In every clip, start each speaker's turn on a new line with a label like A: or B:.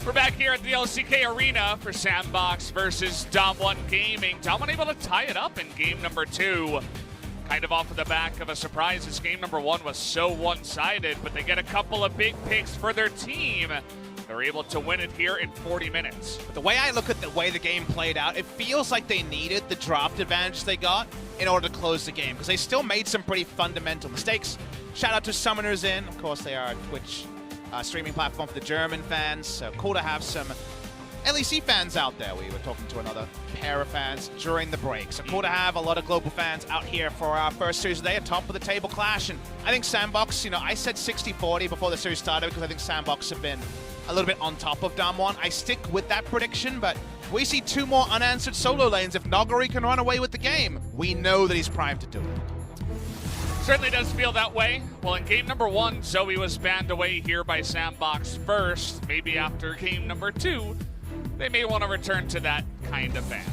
A: We're back here at the LCK Arena for SANDBOX versus DAMWON Gaming. DAMWON able to tie it up in game number 2. Kind of off of the back of a surprise as game number 1 was so one-sided, but they get a couple of big picks for their team. They're able to win it here in 40 minutes.
B: But the way I look at the way the game played out, it feels like they needed the draft advantage they got in order to close the game, because they still made some pretty fundamental mistakes. Shout out to Summoners in. Of course, they are a Twitch streaming platform for the German fans, so cool to have some LEC fans out there. We were talking to another pair of fans during the break, so cool to have a lot of global fans out here for our first series today, a top of the table clash. And I think SANDBOX, you know, I said 60-40 before the series started because I think SANDBOX have been a little bit on top of DAMWON. I stick with that prediction, but we see 2 more unanswered solo lanes. If Nuguri can run away with the game, we know that he's primed to do it.
A: Certainly does feel that way. Well, in game number 1, Zoe was banned away here by SANDBOX first. Maybe after game number 2, they may want to return to that kind of ban.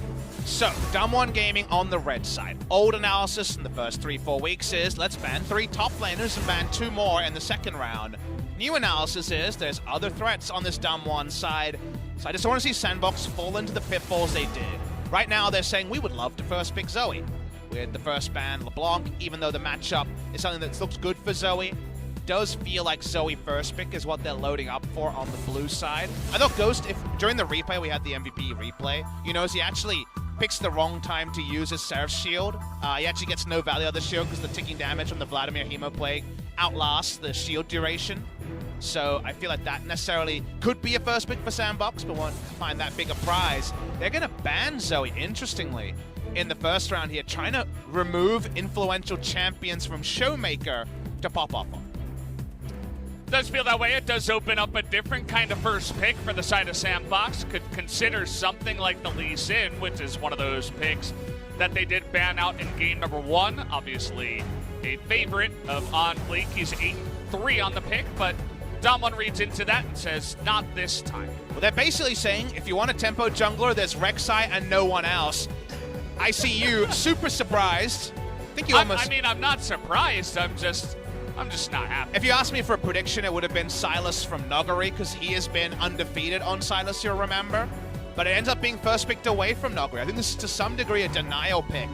B: So, DWG Gaming on the red side. Old analysis in the first 3-4 weeks is, let's ban 3 top laners and ban 2 more in the second round. New analysis is, there's other threats on this DWG side, so I just want to see SANDBOX fall into the pitfalls they did. Right now, they're saying, we would love to first pick Zoe. We had the first ban LeBlanc, even though the matchup is something that looks good for Zoe. Does feel like Zoe first pick is what they're loading up for on the blue side. I thought Ghost, if during the replay we had the MVP replay, you notice he actually picks the wrong time to use his Seraph shield. He actually gets no value out of the shield because the ticking damage from the Vladimir Hemoplague outlasts the shield duration. So I feel like that necessarily could be a first pick for SANDBOX, but won't find that big a prize. They're going to ban Zoe, interestingly, in the first round here, trying to remove influential champions from ShowMaker to pop off on.
A: Does feel that way. It does open up a different kind of first pick for the side of SANDBOX. Could consider something like the Lee Sin, which is one of those picks that they did ban out in game number 1. Obviously, a favorite of OnFleek. He's 8-3 on the pick, but DWG reads into that and says, not this time.
B: Well, they're basically saying, if you want a tempo jungler, there's Rek'Sai and no one else. I see you super surprised. I think you almost...
A: I mean, I'm not surprised. I'm just not happy.
B: If you asked me for a prediction, it would have been Sylas from Nuguri, because he has been undefeated on Sylas, you'll remember. But it ends up being first picked away from Nuguri. I think this is to some degree a denial pick.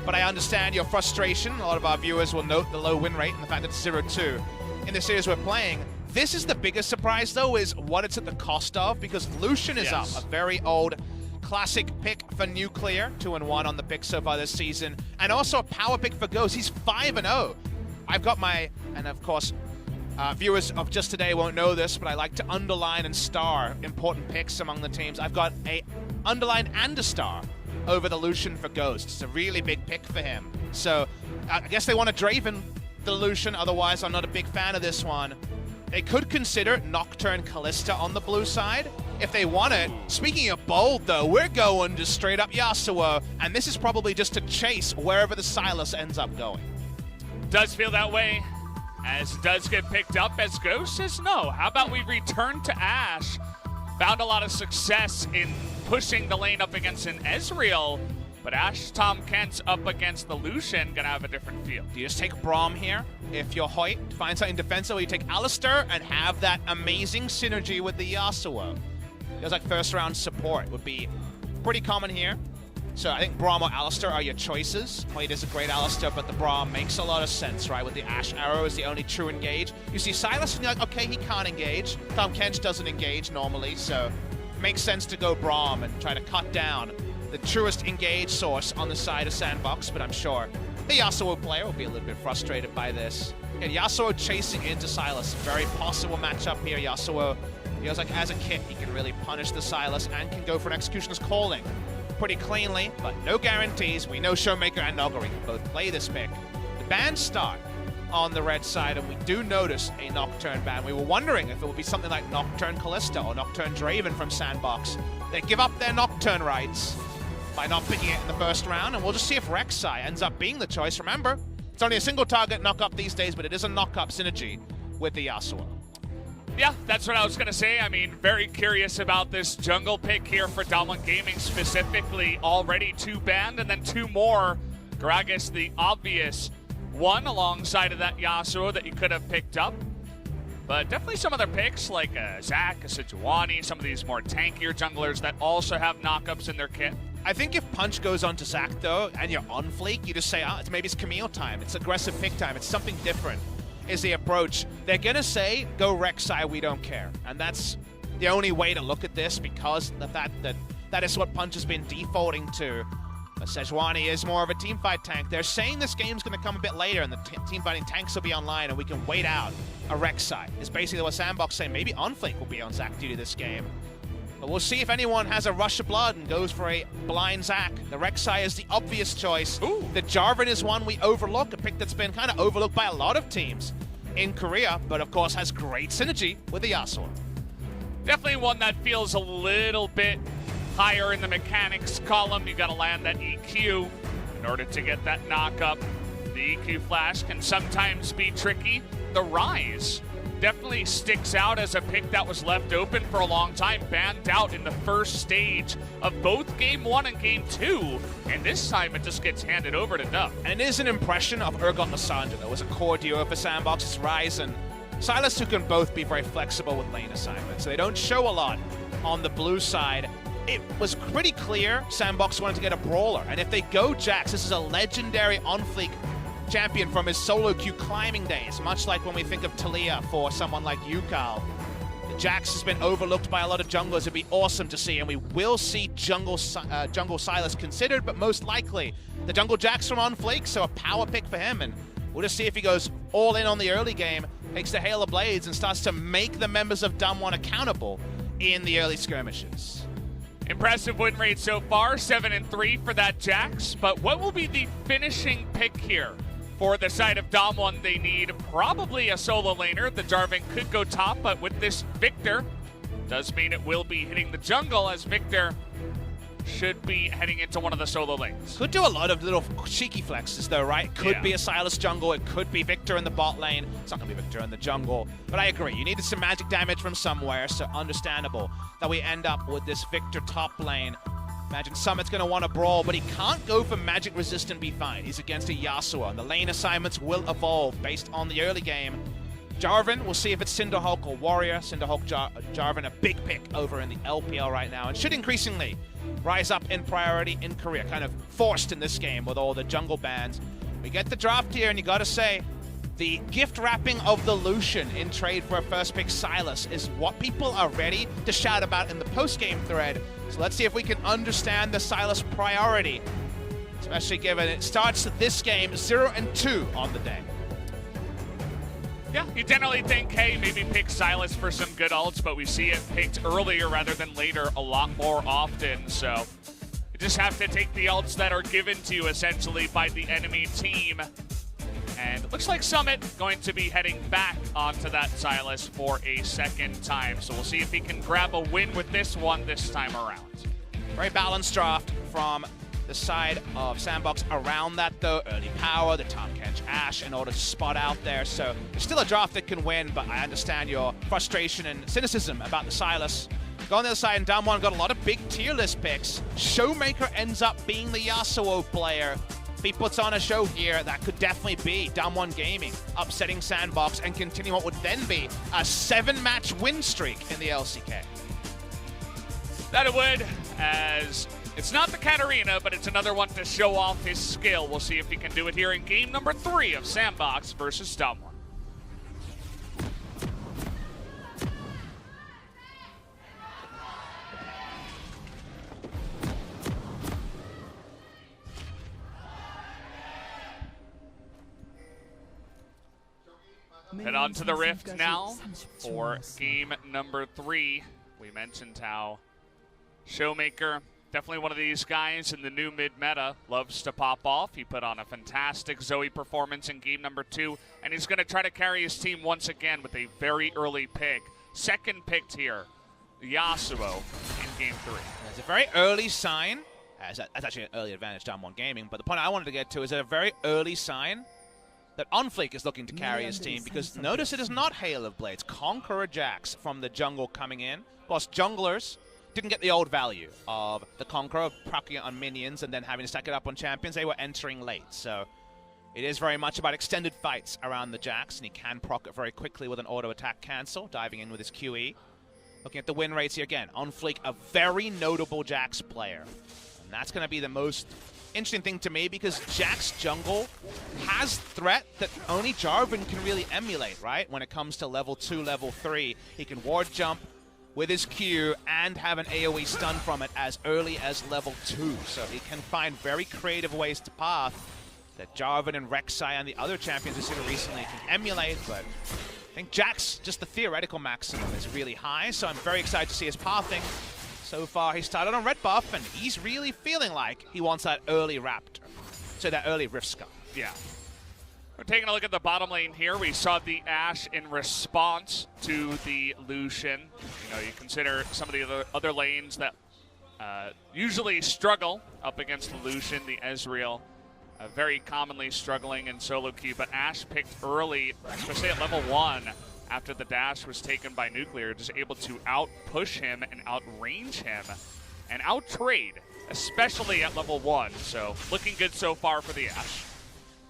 B: But I understand your frustration. A lot of our viewers will note the low win rate and the fact that it's 0-2 in the series we're playing. This is the biggest surprise, though, is what it's at the cost of, because Lucian is up, a very old classic pick for Nuclear, 2-1 on the pick so far this season, and also a power pick for Ghost. He's 5-0. I've got my, and of course, viewers of just today won't know this, but I like to underline and star important picks among the teams. I've got a underline and a star over the Lucian for Ghost. It's a really big pick for him. So I guess they want to Draven the Lucian, otherwise I'm not a big fan of this one. They could consider Nocturne Kalista on the blue side if they want it. Speaking of bold, though, we're going just straight up Yasuo, and this is probably just to chase wherever the Sylas ends up going.
A: Does feel that way, as it does get picked up, as Ghost says no. How about we return to Ashe? Found a lot of success in pushing the lane up against an Ezreal, but Ashe Tom Kent's up against the Lucian, gonna have a different feel.
B: Do you just take Braum here? If you're Hoit, find something defensive, you take Alistar and have that amazing synergy with the Yasuo. Feels like first round support would be pretty common here. So I think Braum or Alistar are your choices. Hoit is a great Alistar, but the Braum makes a lot of sense, right? With the Ashe Arrow is the only true engage. You see Sylas and you're like, okay, he can't engage. Tom Kent doesn't engage normally, so it makes sense to go Braum and try to cut down the truest engage source on the side of SANDBOX, but I'm sure the Yasuo player will be a little bit frustrated by this. And Yasuo chasing into Sylas, very possible matchup here. Yasuo feels like as a kit, he can really punish the Sylas and can go for an Executioner's Calling pretty cleanly, but no guarantees. We know ShowMaker and Nuguri can both play this pick. The bans start on the red side, and we do notice a Nocturne ban. We were wondering if it would be something like Nocturne Kalista or Nocturne Draven from SANDBOX. They give up their Nocturne rights by not picking it in the first round, and we'll just see if Rek'Sai ends up being the choice. Remember, it's only a single target knock-up these days, but it is a knock-up synergy with the Yasuo.
A: Yeah, that's what I was going to say. I mean, very curious about this jungle pick here for DWG Gaming specifically. Already 2 banned, and then 2 more. Gragas, the obvious one alongside of that Yasuo that you could have picked up. But definitely some other picks like Zach, a Sejuani, some of these more tankier junglers that also have knockups in their kit.
B: I think if Punch goes on to Zach, though, and you're on Fleek, you just say, maybe it's Camille time, it's aggressive pick time, it's something different, is the approach. They're going to say, go Rek'Sai, we don't care. And that's the only way to look at this because the fact that that is what Punch has been defaulting to. But Sejuani is more of a teamfight tank. They're saying this game's going to come a bit later and the teamfighting tanks will be online and we can wait out a Rek'Sai. Is basically what SANDBOX saying. Maybe OnFleek will be on Zach duty this game. But we'll see if anyone has a rush of blood and goes for a blind Zach. The Rek'Sai is the obvious choice.
A: Ooh.
B: The Jarvan is one we overlook, a pick that's been kind of overlooked by a lot of teams in Korea, but of course has great synergy with the Yasuo.
A: Definitely one that feels a little bit higher in the mechanics column. You gotta land that EQ in order to get that knock-up. The EQ flash can sometimes be tricky. The Rise definitely sticks out as a pick that was left open for a long time, banned out in the first stage of both Game 1 and Game 2, and this time it just gets handed over to Dub.
B: And it is an impression of Urgot Lysandra. There was a core duo for SANDBOX's Rise and Sylas, who can both be very flexible with lane assignments. So they don't show a lot on the blue side. It was pretty clear SANDBOX wanted to get a brawler, and if they go Jax, this is a legendary OnFleek champion from his solo queue climbing days, much like when we think of Talia for someone like Yukal. Jax has been overlooked by a lot of junglers. It'd be awesome to see, and we will see jungle Sylas considered, but most likely the jungle Jax from OnFleek, so a power pick for him, and we'll just see if he goes all in on the early game, takes the Hail of Blades, and starts to make the members of DAMWON accountable in the early skirmishes.
A: Impressive win rate so far, 7-3 for that Jax, but what will be the finishing pick here? For the side of DAMWON, they need probably a solo laner. The Jarvan could go top, but with this Victor, does mean it will be hitting the jungle, as Victor should be heading into one of the solo lanes.
B: Could do a lot of little cheeky flexes though, right? Could be a Sylas jungle, it could be Victor in the bot lane. It's not gonna be Victor in the jungle, but I agree. You needed some magic damage from somewhere, so understandable that we end up with this Victor top lane. Imagine Summit's going to want to brawl, but he can't go for magic resistant be fine. He's against a Yasuo, and the lane assignments will evolve based on the early game. Jarvan, we'll see if it's Cinderhulk or Warrior. Cinderhulk Jarvan, a big pick over in the LPL right now, and should increasingly rise up in priority in Korea. Kind of forced in this game with all the jungle bans. We get the draft here, and you got to say, the gift wrapping of the Lucian in trade for a first pick Sylas is what people are ready to shout about in the post-game thread. So let's see if we can understand the Sylas priority, especially given it starts this game 0-2 on the day.
A: Yeah, you generally think, hey, maybe pick Sylas for some good ults, but we see it picked earlier rather than later a lot more often. So you just have to take the ults that are given to you essentially by the enemy team. And it looks like Summit going to be heading back onto that Sylas for a second time. So we'll see if he can grab a win with this one this time around.
B: Very balanced draft from the side of SANDBOX around that though. Early power, the Tom Kench Ashe in order to spot out there. So there's still a draft that can win, but I understand your frustration and cynicism about the Sylas. Go on the other side, and DAMWON got a lot of big tier list picks. ShowMaker ends up being the Yasuo player. If he puts on a show here, that could definitely be DAMWON Gaming upsetting SANDBOX and continue what would then be a 7-match win streak in the LCK.
A: That it would, as it's not the Katarina, but it's another one to show off his skill. We'll see if he can do it here in game number 3 of SANDBOX versus DAMWON. Head on to the Rift now for game number 3. We mentioned how ShowMaker, definitely one of these guys in the new mid-meta, loves to pop off. He put on a fantastic Zoe performance in game number 2, and he's going to try to carry his team once again with a very early pick. Second picked here, Yasuo in game 3.
B: It's a very early sign. That's actually an early advantage DAMWON Gaming, but the point I wanted to get to is a very early sign that OnFleek is looking to carry his team, because notice it is not Hail of Blades. Conqueror Jax from the jungle coming in. Of course, junglers didn't get the old value of the Conqueror, proccing it on minions and then having to stack it up on champions. They were entering late, so It is very much about extended fights around the Jax, and he can proc it very quickly with an auto-attack cancel, diving in with his QE. Looking at the win rates here again, OnFleek, a very notable Jax player. And that's going to be the most interesting thing to me, because Jax jungle has threat that only Jarvan can really emulate, right? When it comes to level 2, level 3, he can ward jump with his Q and have an AoE stun from it as early as level 2. So he can find very creative ways to path that Jarvan and Rek'Sai and the other champions we've seen recently can emulate, but I think Jax, just the theoretical maximum is really high, so I'm very excited to see his pathing. So far, he started on red buff, and he's really feeling like he wants that early Raptor, so that early Rift Scum.
A: Yeah. We're taking a look at the bottom lane here. We saw the Ashe in response to the Lucian. You know, you consider some of the other lanes that usually struggle up against the Lucian, the Ezreal. Very commonly struggling in solo queue, but Ashe picked early, especially at level 1, after the dash was taken by Nuclear, just able to out-push him and outrange him and out-trade, especially at level 1. So looking good so far for the Ashe.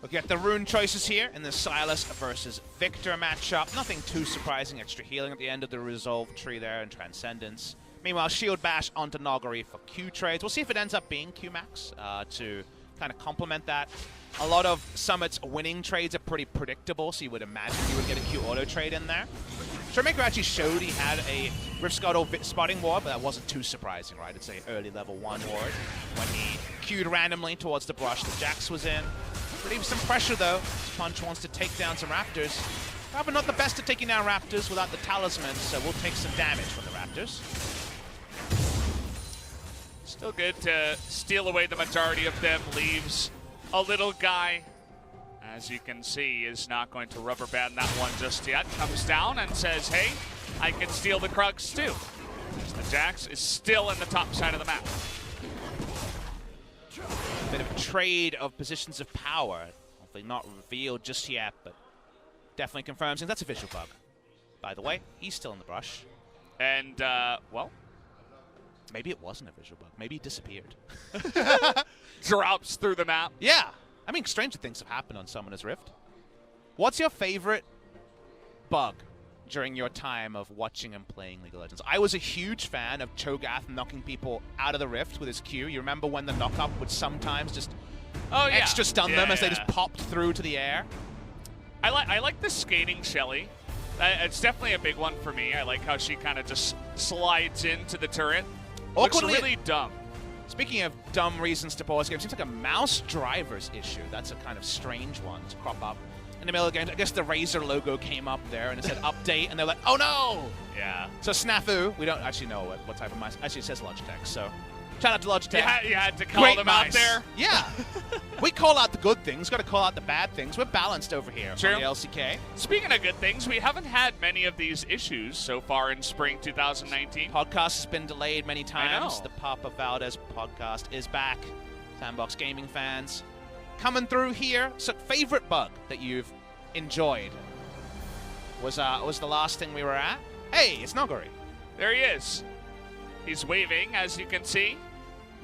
B: Look at the rune choices here in the Sylas versus Victor matchup. Nothing too surprising, extra healing at the end of the Resolve tree there and Transcendence. Meanwhile, Shield Bash onto Nuguri for Q trades. We'll see if it ends up being Q max to kind of complement that. A lot of Summit's winning trades are pretty predictable, so you would imagine you would get a Q auto trade in there. ShowMaker actually showed he had a Rift Scuttle spotting ward, but that wasn't too surprising, right? It's a early level 1 ward when he queued randomly towards the brush that Jax was in. Leaves some pressure though. Punch wants to take down some Raptors. Probably not the best at taking down Raptors without the talisman, so we'll take some damage from the Raptors.
A: Still good to steal away the majority of them. Leaves a little guy, as you can see, is not going to rubber band that one just yet. Comes down and says, hey, I can steal the Krugs too. As the Jax is still in the top side of the map.
B: Bit of a trade of positions of power. Hopefully not revealed just yet, but definitely confirms. And that's a visual bug. By the way, he's still in the brush.
A: And, well,
B: maybe it wasn't a visual bug. Maybe he disappeared.
A: Drops through the map.
B: Yeah. I mean, stranger things have happened on Summoner's Rift. What's your favorite bug during your time of watching and playing League of Legends? I was a huge fan of Cho'Gath knocking people out of the Rift with his Q. You remember when the knock-up would sometimes just extra stun them as they just popped through to the air?
A: I like the skating Shelly. It's definitely a big one for me. I like how she kind of just slides into the turret. Looks really dumb.
B: Speaking of dumb reasons to pause game, seems like a mouse driver's issue. That's a kind of strange one to crop up in the middle of the game. I guess the Razer logo came up there and it said update, and they're like, oh no!
A: Yeah.
B: So snafu, we don't actually know what type of mouse. Actually, it says Logitech, so shout out to Logitech.
A: You had to call them out there.
B: Yeah. We call out the good things, got to call out the bad things. We're balanced over here
A: True.
B: on the LCK.
A: Speaking of good things, we haven't had many of these issues so far in spring 2019.
B: Podcast has been delayed many times.
A: I know.
B: The Papa Valdez podcast is back. SANDBOX gaming fans coming through here. So, favorite bug that you've enjoyed was the last thing we were at. Hey, it's Nuguri.
A: There he is. He's waving, as you can see.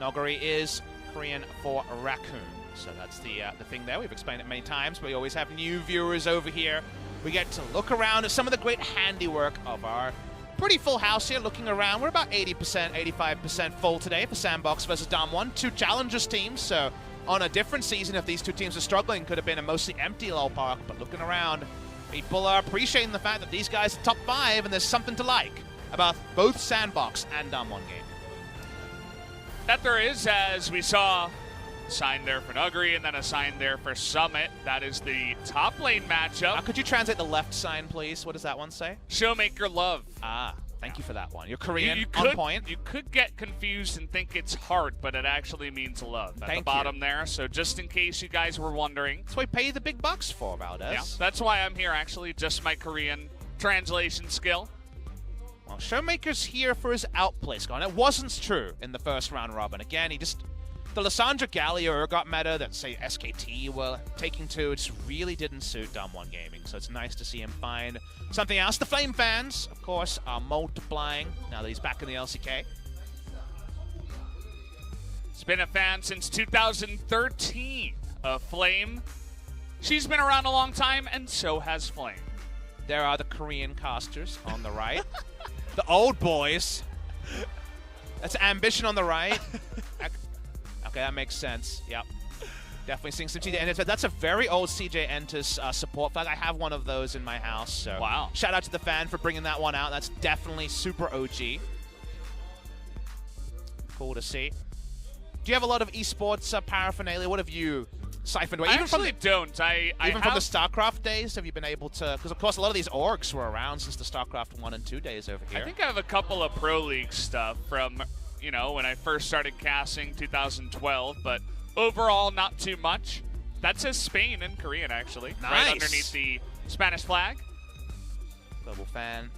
B: Nuguri is Korean for raccoon. So that's the thing there. We've explained it many times, but we always have new viewers over here. We get to look around at some of the great handiwork of our pretty full house here. Looking around, we're about 80%, 85% full today for SANDBOX versus DAMWON. Two challengers teams, so on a different season, if these two teams are struggling, could have been a mostly empty LOL Park. But looking around, people are appreciating the fact that these guys are top 5, and there's something to like about both SANDBOX and DAMWON game.
A: That there is, as we saw, a sign there for Nuguri and then a sign there for Summit. That is the top lane matchup.
B: Could you translate the left sign, please? What does that one say?
A: ShowMaker love.
B: Ah, thank you for that one. You're Korean,
A: you
B: on point.
A: You could get confused and think it's heart, but it actually means love at the bottom there. So just in case you guys were wondering.
B: That's what we pay the big bucks for, Valdez.
A: Yeah, that's why I'm here, actually. Just my Korean translation skill.
B: Well, ShowMaker's here for his outplay, Scott. It wasn't true in the first round robin. Again, the Lissandra Gallia Urgot meta that, say, SKT were taking to, it just really didn't suit DAMWON Gaming. So it's nice to see him find something else. The Flame fans, of course, are multiplying now that he's back in the LCK.
A: He's been a fan since 2013 of Flame. She's been around a long time, and so has Flame.
B: There are the Korean casters on the right. The old boys. That's Ambition on the right. Okay, that makes sense. Yep. Definitely seeing some CJ Entus. That's a very old CJ Entus support flag. I have one of those in my house. So
A: wow.
B: Shout out to the fan for bringing that one out. That's definitely super OG. Cool to see. Do you have a lot of esports paraphernalia? What have you siphoned away?
A: I
B: Even
A: actually don't.
B: Even from the StarCraft days, have you been able to? Because of course, a lot of these orgs were around since the StarCraft 1 and 2 days over here.
A: I think I have a couple of Pro League stuff from, you know, when I first started casting 2012, but overall, not too much. That says Spain in Korean, actually.
B: Nice.
A: Right underneath the Spanish flag.
B: Global fan.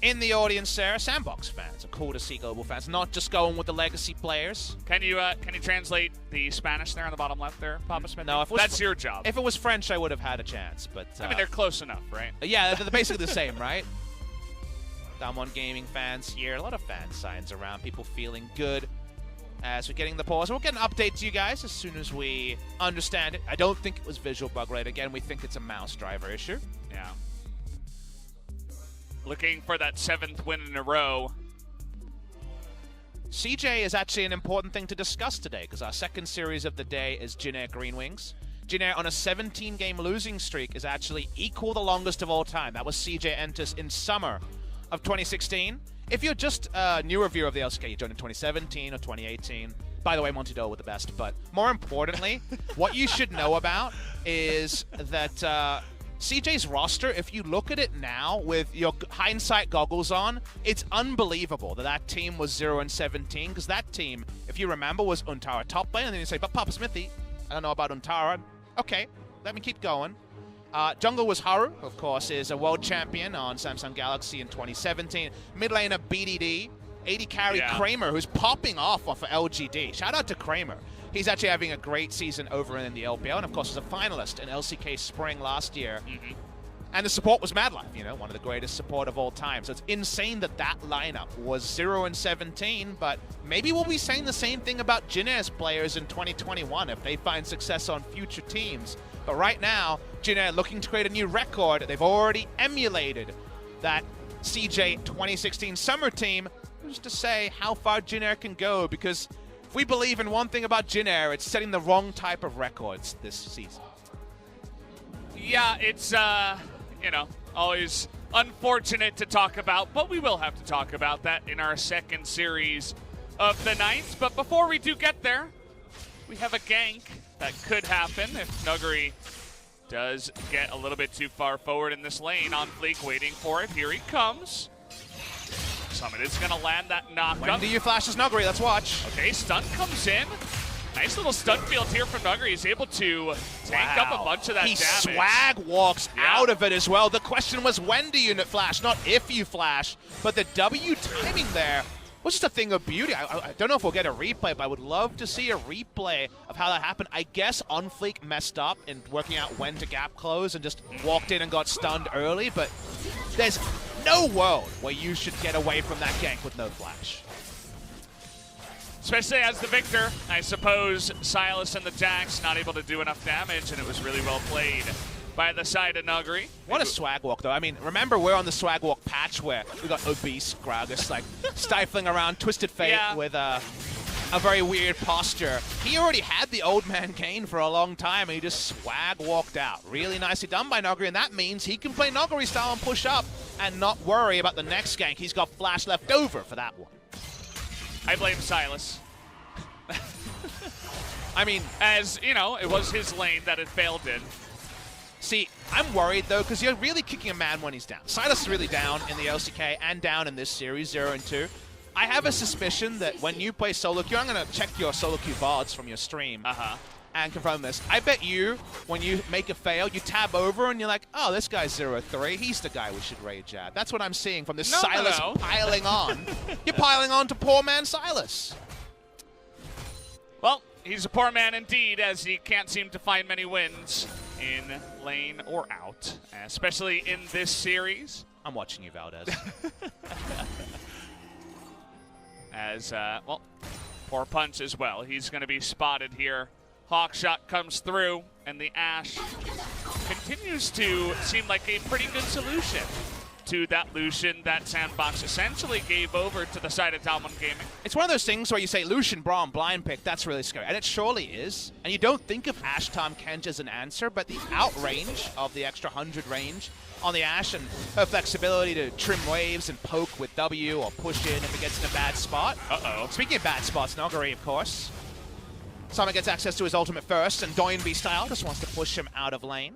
B: In the audience there, SANDBOX fans. It's cool to see global fans, not just going with the legacy players.
A: Can you translate the Spanish there on the bottom left there, Papa Smith?
B: No, if it was
A: that's your job.
B: If it was French, I would have had a chance, but...
A: I mean, they're close enough, right?
B: Yeah, they're basically the same, right? DAMWON Gaming fans here. A lot of fan signs around, people feeling good as we're getting the pause. We'll get an update to you guys as soon as we understand it. I don't think it was visual bug related. Again, we think it's a mouse driver issue.
A: Yeah. Looking for that 7th win in a row.
B: CJ is actually an important thing to discuss today because our second series of the day is Jin Air Green Wings. Jin Air on a 17-game losing streak is actually equal the longest of all time. That was CJ Entus in summer of 2016. If you're just a newer viewer of the LCK, you joined in 2017 or 2018. By the way, Monty Dole with the best. But more importantly, what you should know about is that CJ's roster, if you look at it now with your hindsight goggles on, it's unbelievable that that team was 0-17, because that team, if you remember, was Untara top lane, and then you say, but Papa Smithy, I don't know about Untara. Okay, let me keep going. Jungle was Haru, of course, is a world champion on Samsung Galaxy in 2017. Mid laner BDD, 80 carry Kramer, who's popping off of LGD. Shout out to Kramer. He's actually having a great season over in the LPL, and of course was a finalist in LCK Spring last year. And the support was Mad Life, you know, one of the greatest support of all time. So it's insane that that lineup was 0-17, but maybe we'll be saying the same thing about Jin Air's players in 2021 if they find success on future teams. But right now, Jin Air looking to create a new record. They've already emulated that CJ 2016 summer team. Just to say how far Jin Air can go, because if we believe in one thing about Jin Air, it's setting the wrong type of records this season.
A: Yeah, it's, you know, always unfortunate to talk about, but we will have to talk about that in our second series of the night. But before we do get there, we have a gank that could happen if Nuguri does get a little bit too far forward in this lane. OnFleek waiting for it. Here he comes. Summit is going to land that knockup.
B: When do you flash this Nuguri? Let's watch.
A: Okay, stun comes in. Nice little stun field here from Nuguri. He's able to tank up a bunch of that damage.
B: He swag walks out of it as well. The question was, when do you flash? Not if you flash, but the W timing there was just a thing of beauty. I don't know if we'll get a replay, but I would love to see a replay of how that happened. I guess OnFleek messed up in working out when to gap close and just walked in and got stunned early, but there's no world where you should get away from that gank with no flash.
A: Especially as the victor, I suppose Silas and the Jax not able to do enough damage, and it was really well played by the side of Nuguri.
B: What a swag walk, though. I mean, remember, we're on the swag walk patch where we got obese Gragas, like, stifling around Twisted Fate with a very weird posture. He already had the old man Kane for a long time, and he just swag walked out. Really nicely done by Nuguri, and that means he can play Nuguri style and push up and not worry about the next gank. He's got flash left over for that one.
A: I blame Silas.
B: I mean,
A: as, you know, it was his lane that it failed in.
B: See, I'm worried, though, because you're really kicking a man when he's down. Silas is really down in the LCK and down in this series, 0-2. I have a suspicion that when you play solo queue, I'm going to check your solo queue VODs from your stream and confirm this. I bet you, when you make a fail, you tab over and you're like, oh, this guy's 0-3. He's the guy we should rage at. That's what I'm seeing from this Silas piling on. You're piling on to poor man Silas.
A: Well, he's a poor man indeed, as he can't seem to find many wins in lane or out, especially in this series.
B: I'm watching you, Valdez.
A: As, well, poor punch as well. He's going to be spotted here. Hawk shot comes through, and the Ashe continues to seem like a pretty good solution to that Lucian that SANDBOX essentially gave over to the side of DWG Gaming.
B: It's one of those things where you say Lucian, Braum, blind pick, that's really scary. And it surely is. And you don't think of Ashe Tom Kench as an answer, but the outrange of the extra 100 range on the Ashe and her flexibility to trim waves and poke with W or push in if it gets in a bad spot.
A: Uh-oh.
B: Speaking of bad spots, Nuguri, of course. Summit gets access to his ultimate first, and Doinby style just wants to push him out of lane.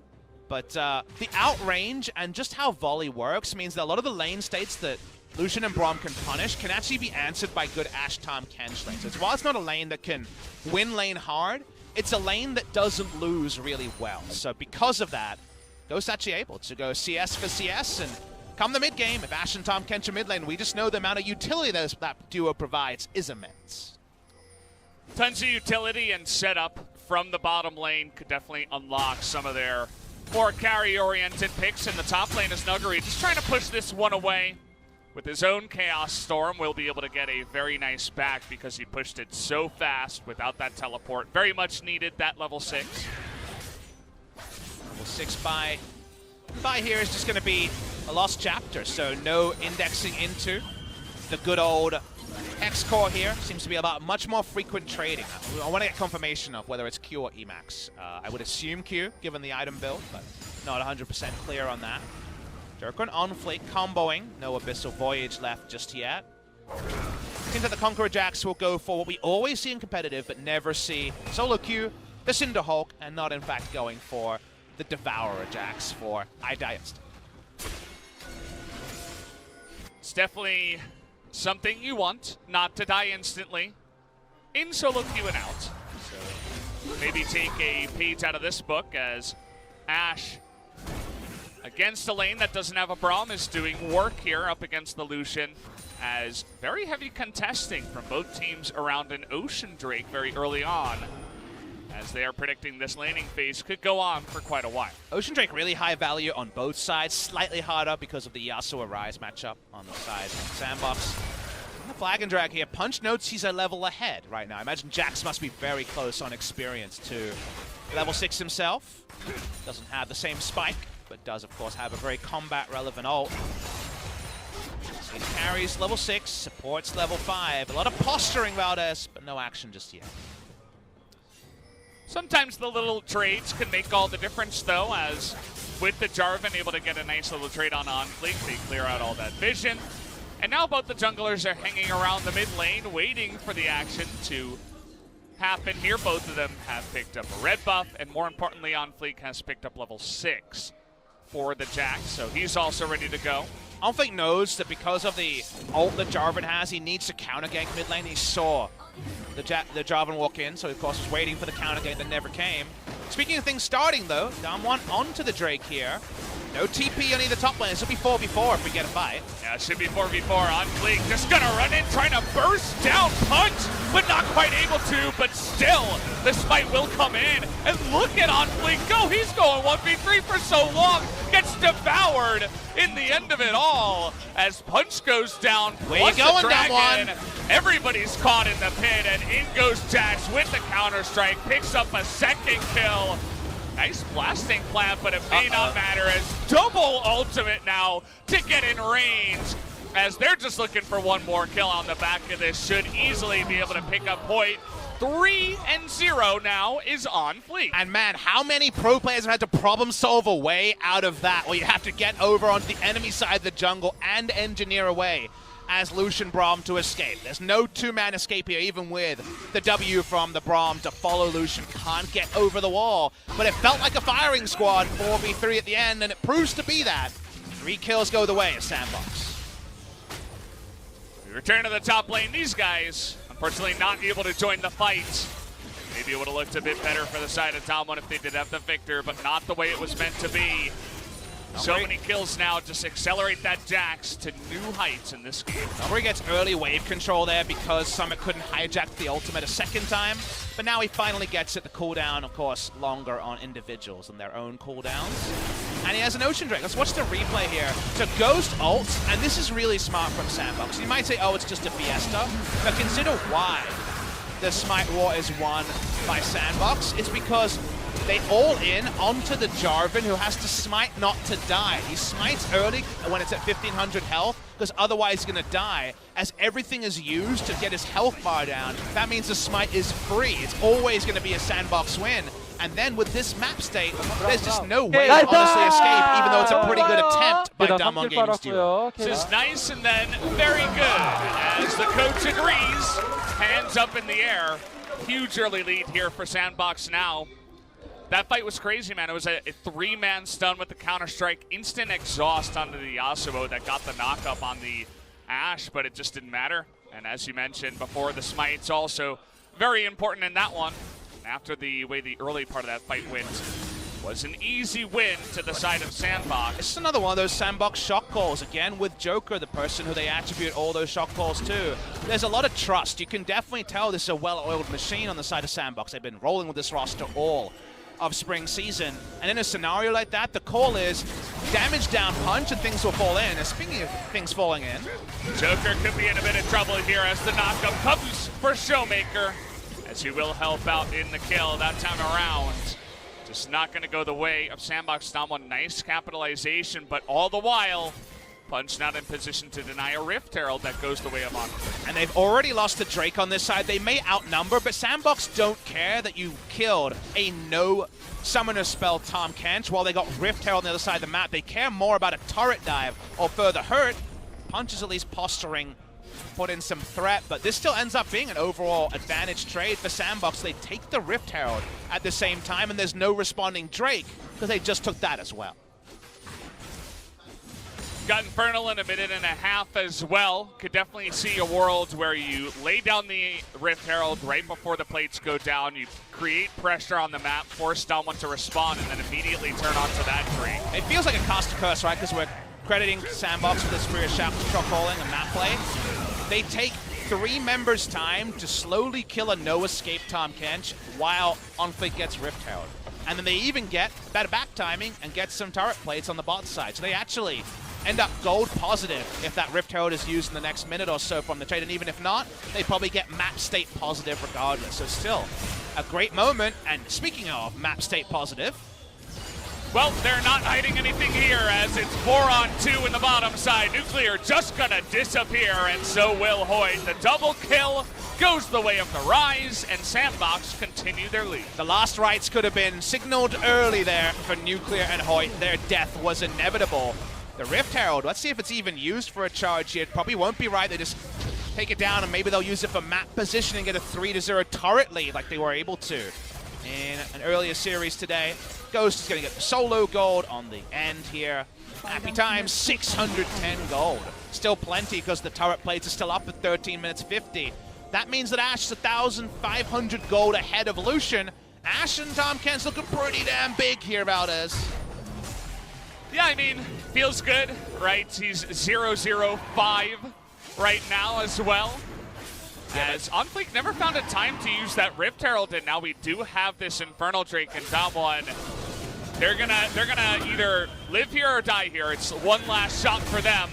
B: But the outrange and just how volley works means that a lot of the lane states that Lucian and Braum can punish can actually be answered by good Ashe Tom Kench lanes. So while it's not a lane that can win lane hard, it's a lane that doesn't lose really well. So because of that, Ghost's actually able to go CS for CS, and come the mid game, if Ashe and Tom Kench are mid lane, we just know the amount of utility that duo provides is immense.
A: Tons of utility and setup from the bottom lane could definitely unlock some of their more carry-oriented picks in the top lane. As Nuguri just trying to push this one away with his own Chaos Storm. Will be able to get a very nice back because he pushed it so fast without that teleport. Very much needed that level 6.
B: Level 6 buy here is just going to be a lost chapter, so no indexing into the good old X-Core here. Seems to be about much more frequent trading. I want to get confirmation of whether it's Q or Emax. I would assume Q, given the item build, but not 100% clear on that. Jericho and OnFleek comboing. No Abyssal Voyage left just yet. Seems that the Conqueror Jax will go for what we always see in competitive, but never see solo Q, the Cinder Hulk, and not in fact going for the Devourer Jax for iDiest.
A: It's definitely something you want, not to die instantly in solo queue and out. So maybe take a page out of this book as Ashe, against a lane that doesn't have a Braum, is doing work here up against the Lucian, as very heavy contesting from both teams around an Ocean Drake very early on, as they are predicting this laning phase could go on for quite a while.
B: Ocean Drake really high value on both sides, slightly harder because of the Yasuo Ryze matchup on the side of SANDBOX. The Flag and Drag here, Punch notes he's a level ahead right now. I imagine Jax must be very close on experience to level 6 himself. Doesn't have the same spike, but does of course have a very combat relevant ult. He carries level 6, supports level 5. A lot of posturing, Valdez, but no action just yet.
A: Sometimes the little trades can make all the difference, though, as with the Jarvan able to get a nice little trade on OnFleek, they clear out all that vision. And now both the junglers are hanging around the mid lane, waiting for the action to happen here. Both of them have picked up a red buff, and more importantly, OnFleek has picked up level 6 for the Jax, so he's also ready to go.
B: OnFleek knows that because of the ult that Jarvan has, he needs to counter gank mid lane. He saw the Jarvan walk in, so of course was waiting for the counter gank that never came. Speaking of things starting though, DAMWON onto the Drake here. No TP on either top lane. This will be 4v4 if we get a fight.
A: Yeah, it should be 4v4. OnFleek just gonna run in, trying to burst down Punch, but not quite able to. But still, the smite will come in. And look at OnFleek go. He's going 1v3 for so long. Gets devoured in the end of it all as Punch goes down.
B: Where you going, DAMWON?
A: Everybody's caught in the pit, and in goes Jax with the counter-strike. Picks up a second kill. Nice blasting plan, but it may not matter as double ultimate now to get in range, as they're just looking for one more kill on the back of this. Should easily be able to pick up Hoit. 3-0 now is OnFleek.
B: And man, how many pro players have had to problem solve a way out of that, where you have to get over onto the enemy side of the jungle and engineer a way as Lucian Braum to escape. There's no two-man escape here, even with the W from the Braum to follow Lucian. Can't get over the wall, but it felt like a firing squad, 4v3 at the end, and it proves to be that. 3 kills go the way of SANDBOX.
A: We return to the top lane. These guys, unfortunately, not able to join the fight. Maybe it would have looked a bit better for the side of DAMWON if they did have the victor, but not the way it was meant to be. So many kills now, just accelerate that Jax to new heights in this game.
B: Nuguri gets early wave control there because Summit couldn't hijack the ultimate a second time, but now he finally gets it. The cooldown, of course, longer on individuals and their own cooldowns. And he has an Ocean Drake. Let's watch the replay here. So Ghost ults, and this is really smart from SANDBOX. You might say, oh, it's just a Fiesta, but consider why the Smite War is won by SANDBOX. It's because they all in onto the Jarvan, who has to smite not to die. He smites early when it's at 1500 health, because otherwise he's going to die. As everything is used to get his health bar down, that means the smite is free. It's always going to be a sandbox win. And then with this map state, there's just no way to honestly escape, even though it's a pretty good attempt by DWG Gaming's duo.
A: This is nice and then very good, as the coach agrees. Hands up in the air. Huge early lead here for SANDBOX now. That fight was crazy, man. It was a 3-man stun with the counter-strike. Instant exhaust onto the Yasuo that got the knock-up on the Ashe, but it just didn't matter. And as you mentioned before, the smites also very important in that one. After the way the early part of that fight went, was an easy win to the side of SANDBOX.
B: It's another one of those SANDBOX shock calls, again with Joker, the person who they attribute all those shock calls to. There's a lot of trust. You can definitely tell this is a well-oiled machine on the side of SANDBOX. They've been rolling with this roster all of spring season. And in a scenario like that, the call is damage down punch and things will fall in. And speaking of things falling in,
A: Joker could be in a bit of trouble here as the knockup comes for ShowMaker, as he will help out in the kill that time around. Just not going to go the way of SANDBOX DAMWON. Nice capitalization, but all the while, Punch not in position to deny a Rift Herald that goes the way of OnFleek.
B: And they've already lost to Drake on this side. They may outnumber, but SANDBOX don't care that you killed a no summoner spell Tahm Kench while they got Rift Herald on the other side of the map. They care more about a turret dive or further hurt. Punch is at least posturing, put in some threat, but this still ends up being an overall advantage trade for SANDBOX. They take the Rift Herald at the same time, and there's no responding Drake because they just took that as well.
A: Got Infernal in a minute and a half as well. Could definitely see a world where you lay down the Rift Herald right before the plates go down. You create pressure on the map, force DWG to respond, and then immediately turn onto that Drake.
B: It feels like a cost to curse, right? Because we're crediting SANDBOX for this superior shot calling and map play. They take 3 members' time to slowly kill a no-escape Tahm Kench while OnFleek gets Rift Herald. And then they even get better back timing and get some turret plates on the bot side. So they actually end up gold positive if that Rift Herald is used in the next minute or so from the trade. And even if not, they probably get map state positive regardless. So still a great moment. And speaking of map state positive,
A: well, they're not hiding anything here as it's 4-on-2 in the bottom side. Nuclear just gonna disappear, and so will Hoit. The double kill goes the way of the Rise, and SANDBOX continue their lead.
B: The last rites could have been signaled early there for Nuclear and Hoit. Their death was inevitable. The Rift Herald, let's see if it's even used for a charge here. It probably won't be right. They just take it down, and maybe they'll use it for map position and get a 3-0 turret lead like they were able to in an earlier series today. Ghost is going to get the solo gold on the end here. Happy times, 610 gold. Still plenty because the turret plates are still up at 13 minutes 50. That means that Ashe is 1,500 gold ahead of Lucian. Ashe and Tahm Kench looking pretty damn big here, Valdez.
A: Yeah, I mean, feels good, right? He's 0-0-5 right now as well. As OnFleek never found a time to use that Rift Herald, and now we do have this Infernal Drake and DWG. They're gonna either live here or die here. It's one last shot for them.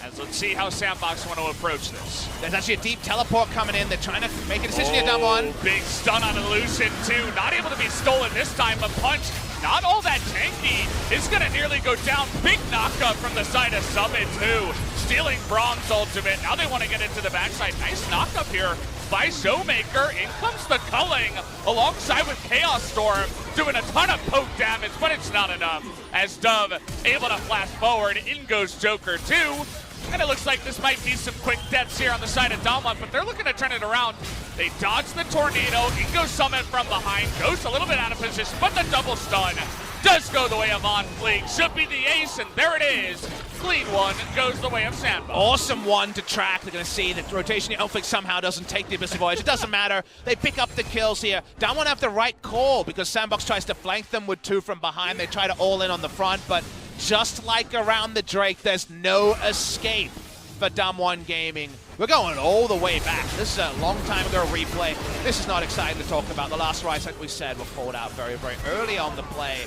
A: As let's see how SANDBOX want to approach this.
B: There's actually a deep teleport coming in. They're trying to make a decision here, DWG.
A: Big stun on Illusion too. Not able to be stolen this time, but Punch, not all that tanky. It's gonna nearly go down. Big knockup from the side of Summit too. Stealing Braum's ultimate. Now they want to get into the backside. Nice knockup here by ShowMaker. In comes the culling alongside with Chaos Storm, doing a ton of poke damage, but it's not enough. As Dove able to flash forward, in goes Joker too. And it looks like this might be some quick deaths here on the side of DWG, but they're looking to turn it around. They dodge the tornado. In goes Summit from behind. Goes a little bit out of position, but the double stun does go the way of OnFleek. Should be the ace, and there it is. Clean one goes the way of SANDBOX.
B: Awesome one to track. They're going to see that rotation. OnFleek somehow doesn't take the Abyssal Voyage. It doesn't matter. They pick up the kills here. DWG have the right call because SANDBOX tries to flank them with 2 from behind. They try to all in on the front, but just like around the Drake, there's no escape for DWG Gaming. We're going all the way back. This is a long time ago replay. This is not exciting to talk about. The last rights, like we said, were pulled out very, very early on the play.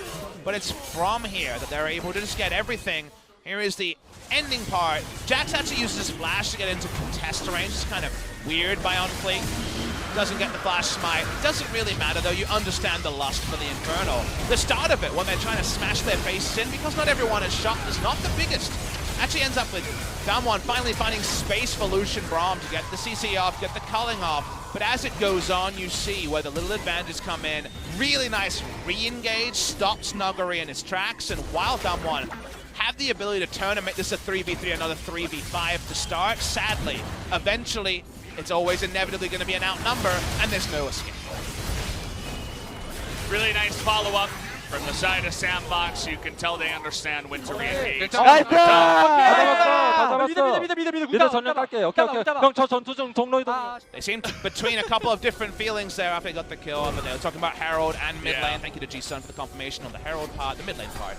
B: But it's from here that they're able to just get everything. Here is the ending part. Jax actually uses his flash to get into contest range. It's kind of weird by OnFleek. Doesn't get the flash smite. Doesn't really matter though, you understand the lust for the Infernal. The start of it, when they're trying to smash their faces in, because not everyone is shot, is not the biggest. Actually ends up with DAMWON finally finding space for Lucian Braum to get the CC off, get the culling off. But as it goes on, you see where the little advantages come in. Really nice re-engage, stops Nuguri in his tracks, and while DAMWON have the ability to turn and make this a 3v3, another 3v5 to start, sadly, eventually, it's always inevitably going to be an outnumber, and there's no escape.
A: Really nice follow-up from the side of SANDBOX. You can tell they understand when to re-engage.
C: 나이스! 다 잡았어. 미드 전령 깔게. 오케이. 형 저 전투 중 종로 이동.
B: They seem between a couple of different feelings there after they got the kill, but they were talking about Herald and mid lane. Thank you to G-Sun for the confirmation on the Herald part. The mid lane part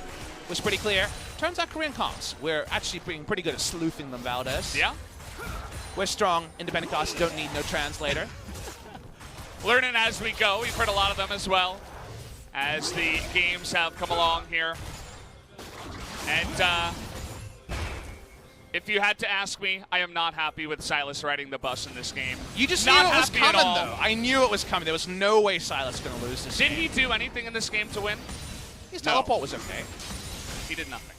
B: was pretty clear. Turns out Korean comps, we're actually being pretty good at sleuthing them, Valdez.
A: Yeah.
B: We're strong. Independent costs don't need no translator.
A: Learning as we go. We've heard a lot of them as well as the games have come along here. And if you had to ask me, I am not happy with Silas riding the bus in this game.
B: You just
A: not
B: knew it was
A: happy at
B: coming,
A: all.
B: though. I knew it was coming. There was no way Silas was going to lose this
A: Did
B: game.
A: he do anything in this game to win?
B: His
A: No.
B: teleport was okay.
A: He did nothing.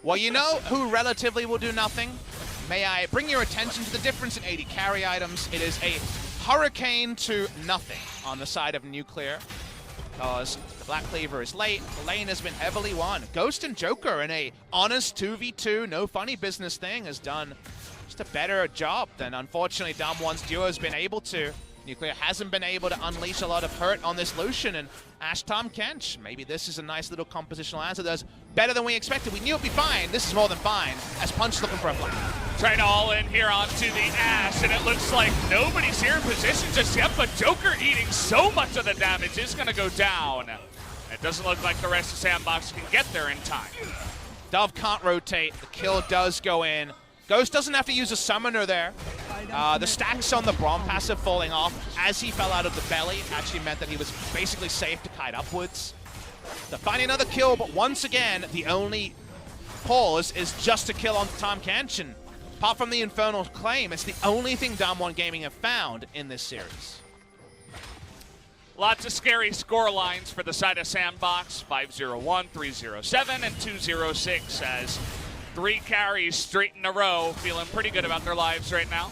B: Well, you know who relatively will do nothing? May I bring your attention to the difference in AD carry items? It is a hurricane to nothing on the side of Nuclear. Because the Black Cleaver is late, the lane has been heavily won. Ghost and Joker in a honest 2v2, no funny business thing has done just a better job than unfortunately DAMWON's duo has been able to. Nuclear hasn't been able to unleash a lot of hurt on this Lucian, and Ashtom Kench, maybe this is a nice little compositional answer that's better than we expected. We knew it'd be fine. This is more than fine, as Punch looking for a flank.
A: Trying to all in here onto the Ash, and it looks like nobody's here in position just yet, but Joker eating so much of the damage is going to go down. It doesn't look like the rest of SANDBOX can get there in time.
B: Dove can't rotate. The kill does go in. Ghost doesn't have to use a summoner there. The stacks on the Braum passive falling off as he fell out of the belly actually meant that he was basically safe to kite upwards. They're finding another kill, but once again, the only pause is just a kill on Tom Kanchan. Apart from the Infernal Claim, it's the only thing DAMWON Gaming have found in this series.
A: Lots of scary score lines for the side of SANDBOX. 5-0-1, 3-0-7, and 2-0-6 as 3 carries straight in a row, feeling pretty good about their lives right now.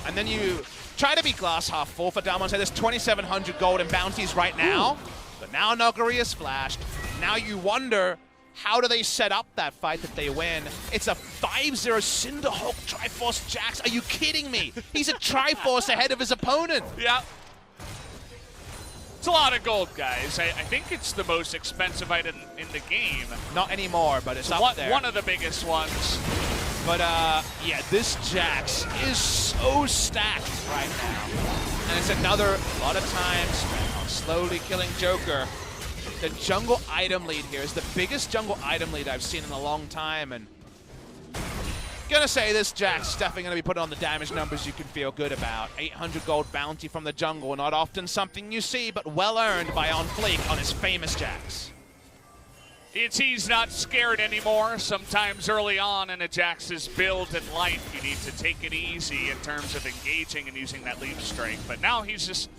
B: And then you try to be glass half full for DAMWON. Say there's 2,700 gold in bounties right now, but now Nuguri is flashed. Now you wonder, how do they set up that fight that they win? It's a 5-0 Cinderhulk Triforce Jax. Are you kidding me? He's a Triforce ahead of his opponent.
A: Yeah. It's a lot of gold, guys. I think it's the most expensive item in the game.
B: Not anymore, but it's up there.
A: One of the biggest ones.
B: But yeah, this Jax is so stacked right now. And it's another, a lot of times, slowly killing Joker. The jungle item lead here is the biggest jungle item lead I've seen in a long time. And gonna say this Jax is definitely gonna be put on the damage numbers you can feel good about. 800 gold bounty from the jungle, not often something you see, but well earned by OnFleek on his famous Jax.
A: He's not scared anymore. Sometimes early on in a Jax's build in life, you need to take it easy in terms of engaging and using that leap strike. But now he's just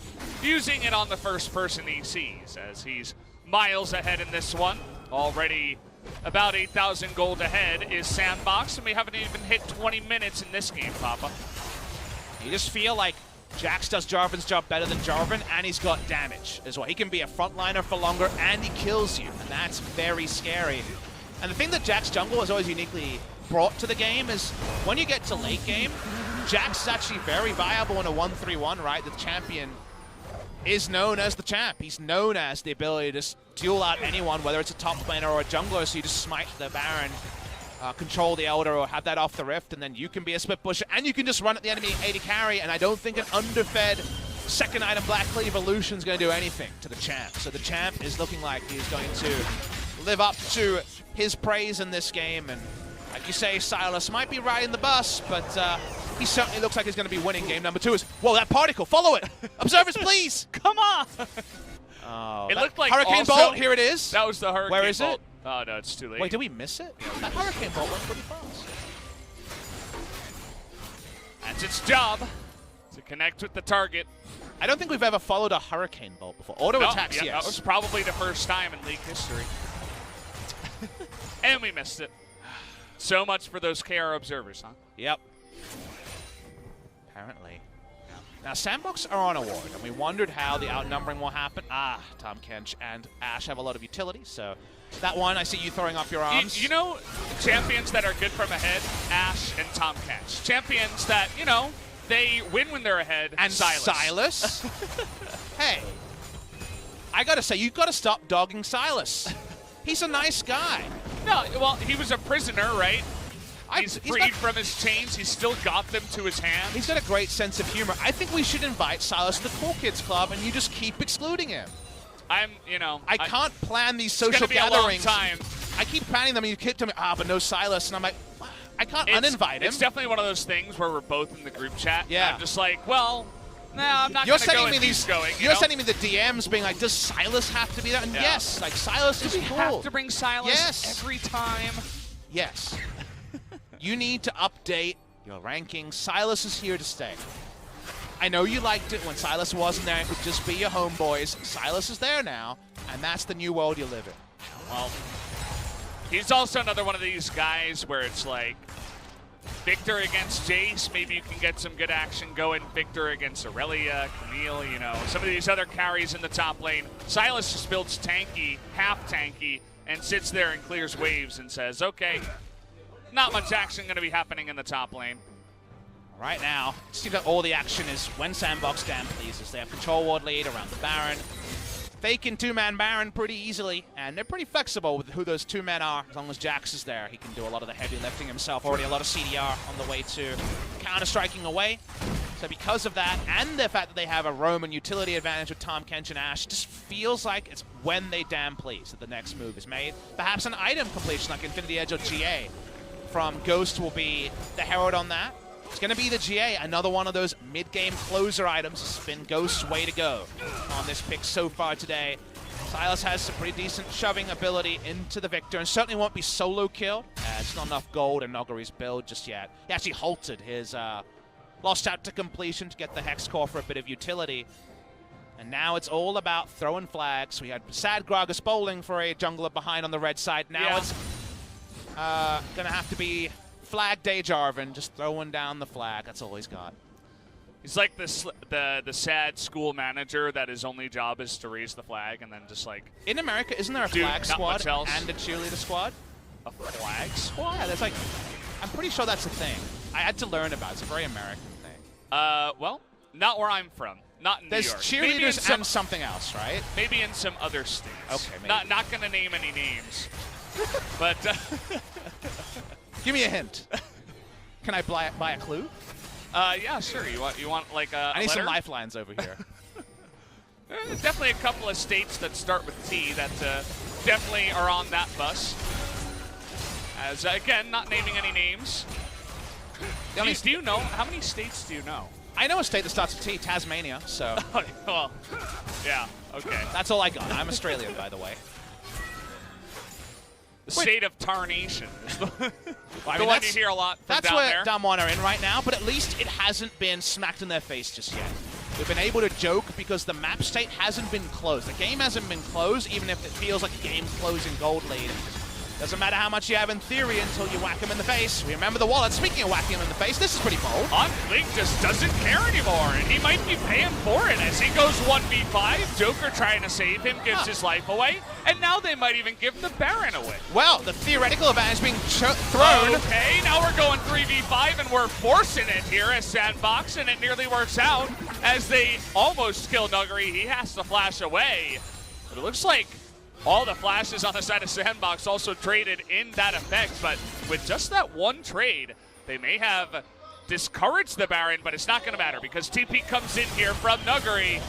A: using it on the first person he sees, as he's miles ahead in this one. Already about 8,000 gold ahead is SANDBOX, and we haven't even hit 20 minutes in this game, Papa.
B: You just feel like Jax does Jarvan's job better than Jarvan, and he's got damage as well. He can be a frontliner for longer, and he kills you, and that's very scary. And the thing that Jax jungle has always uniquely brought to the game is when you get to late game, Jax is actually very viable in a 1-3-1, right? The champion is known as the champ. He's known as the ability to just duel out anyone, whether it's a top laner or a jungler, so you just smite the Baron, control the Elder, or have that off the Rift, and then you can be a split pusher, and you can just run at the enemy AD carry, and I don't think an underfed second item Black Cleaver Lucian's going to do anything to the champ. So the champ is looking like he's going to live up to his praise in this game, and like you say, Silas might be riding the bus, but he certainly looks like he's going to be winning game number 2. Whoa, that particle, follow it! Observers, please!
A: Come on!
B: Oh,
A: it looked like
B: Hurricane
A: also,
B: Bolt, here it is.
A: That was the Hurricane
B: Where is
A: Bolt.
B: it?
A: Oh, no, it's too late.
B: Wait, did we miss it? That Hurricane Bolt went pretty fast.
A: That's its job, to connect with the target.
B: I don't think we've ever followed a Hurricane Bolt before. Auto attacks,
A: yeah,
B: yes.
A: That was probably the first time in League history. And we missed it. So much for those KR observers, huh?
B: Yep. Apparently. Now, SANDBOX are on a ward, and we wondered how the outnumbering will happen. Tom Kench and Ash have a lot of utility, so that one, I see you throwing up your arms.
A: You know, champions that are good from ahead, Ash and Tom Kench. Champions that, you know, they win when they're ahead,
B: and Silas? Hey, I gotta say, you've got to stop dogging Silas. He's a nice guy.
A: No, well, he was a prisoner, right? He's freed from his chains. He's still got them to his hand.
B: He's got a great sense of humor. I think we should invite Silas to the Cool Kids Club, and you just keep excluding him.
A: I
B: can't plan these social gatherings.
A: It's gonna be a long time.
B: I keep planning them, and you keep telling me, but no Silas, and I'm like, I can't uninvite him.
A: It's definitely one of those things where we're both in the group chat.
B: Yeah.
A: I'm just like, well, no, I'm not
B: You're
A: going to go
B: sending me
A: these going.
B: You're sending me the DMs being like, does Silas have to be there? And yes, like Silas is cool.
A: Do we have to bring Silas every time?
B: Yes. You need to update your rankings. Silas is here to stay. I know you liked it when Silas wasn't there. It would just be your homeboys. Silas is there now, and that's the new world you live in.
A: Well, he's also another one of these guys where it's like, Victor against Jace, maybe you can get some good action going. Victor against Aurelia, Camille, you know, some of these other carries in the top lane. Silas just builds tanky, half tanky, and sits there and clears waves and says, okay, not much action going to be happening in the top lane.
B: Right now, it seems like all the action is when SANDBOX damn pleases. They have control ward lead around the Baron. Faking two-man Baron pretty easily, and they're pretty flexible with who those two men are. As long as Jax is there, he can do a lot of the heavy lifting himself. Already a lot of CDR on the way to counter-striking away. So because of that, and the fact that they have a Roman utility advantage with Tom Kench and Ash, it just feels like it's when they damn please that the next move is made. Perhaps an item completion like Infinity Edge or GA from Ghost will be the herald on that. It's going to be the GA, another one of those mid-game closer items. It's been Ghost's way to go on this pick so far today. Silas has some pretty decent shoving ability into the Victor, and certainly won't be solo killed. It's not enough gold in Nuguri's build just yet. He actually halted his lost out to completion to get the Hex Core for a bit of utility. And now it's all about throwing flags. We had Sad Gragas bowling for a jungler behind on the red side. Now it's going to have to be Flag Day Jarvan, just throwing down the flag. That's all he's got.
A: He's like the sad school manager that his only job is to raise the flag and then just like...
B: In America, isn't there a flag squad and a cheerleader squad?
A: A flag squad?
B: Yeah, there's like... I'm pretty sure that's a thing. I had to learn about it. It's a very American thing.
A: Well, not where I'm from. Not in New York.
B: There's cheerleaders and something else, right?
A: Maybe in some other states.
B: Okay, maybe.
A: Not going to name any names. But...
B: Give me a hint. Can I buy a clue?
A: Yeah, sure. You want like a
B: I need
A: letter?
B: some lifelines over here.
A: There's definitely a couple of states that start with T that definitely are on that bus. As again, not naming any names. Do you know how many states do you know?
B: I know a state that starts with T, Tasmania. So.
A: Well, yeah. Okay.
B: That's all I got. I'm Australian, by the way.
A: The state of Tarnation is the
B: I
A: mean, one you hear a lot from
B: that's
A: down
B: where
A: there.
B: DAMWON are in right now, but at least it hasn't been smacked in their face just yet. We've been able to joke because the map state hasn't been closed. The game hasn't been closed, even if it feels like a game closing gold lead. Doesn't matter how much you have in theory until you whack him in the face. We remember the wallet. Speaking of whacking him in the face, this is pretty bold.
A: OnFleek just doesn't care anymore, and he might be paying for it as he goes 1v5. Joker trying to save him, gives his life away, and now they might even give the Baron away.
B: Well, the theoretical advantage being thrown.
A: Okay, now we're going 3v5, and we're forcing it here as SANDBOX, and it nearly works out as they almost kill Nuguri. He has to flash away, but it looks like all the flashes on the side of SANDBOX also traded in that effect, but with just that one trade, they may have discouraged the Baron, but it's not going to matter because TP comes in here from Nuguri.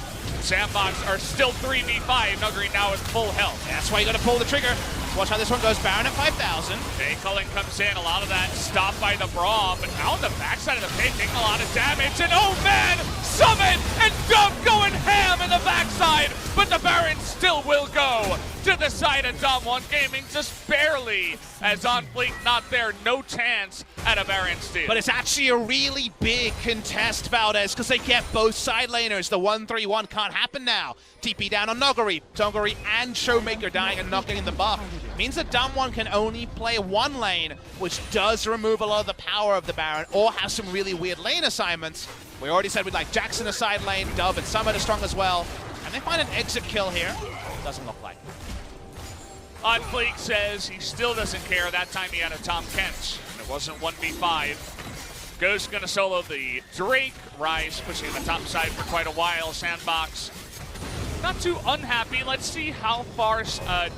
A: SANDBOX are still 3v5. Nuguri now with full health.
B: That's why you got to pull the trigger. Watch how this one goes. Baron at 5,000.
A: Okay, Cullen comes in. A lot of that stopped by the Brawl, but now on the backside of the pit, taking a lot of damage. And oh man, Summit and Dove going ham in the backside, but the Baron still will go to the side of DAMWON Gaming, just barely, as OnFleek not there, no chance at a Baron steal.
B: But it's actually a really big contest, Valdez, because they get both side laners. The 1-3-1 can't happen now. TP down on Nuguri. Nuguri and ShowMaker dying and not getting the buff. Means that DAMWON can only play one lane, which does remove a lot of the power of the Baron, or have some really weird lane assignments. We already said we'd like Jackson a side lane, Dove and Summit are strong as well. Can they find an exit kill here? Doesn't look like it.
A: OnFleek says he still doesn't care. That time he had a Tom Kent, and it wasn't 1v5. Ghost gonna solo the Drake. Rise pushing the top side for quite a while. SANDBOX not too unhappy. Let's see how far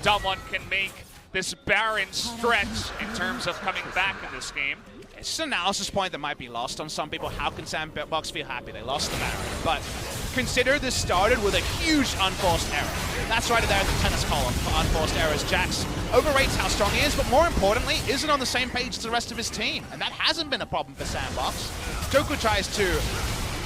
A: DAMWON can make this Baron stretch in terms of coming back in this game.
B: It's an analysis point that might be lost on some people. How can SANDBOX feel happy? They lost the Baron. But consider this started with a huge unforced error. That's right there in the tennis column for unforced errors. Jax overrates how strong he is, but more importantly, isn't on the same page as the rest of his team. And that hasn't been a problem for SANDBOX. Joku tries to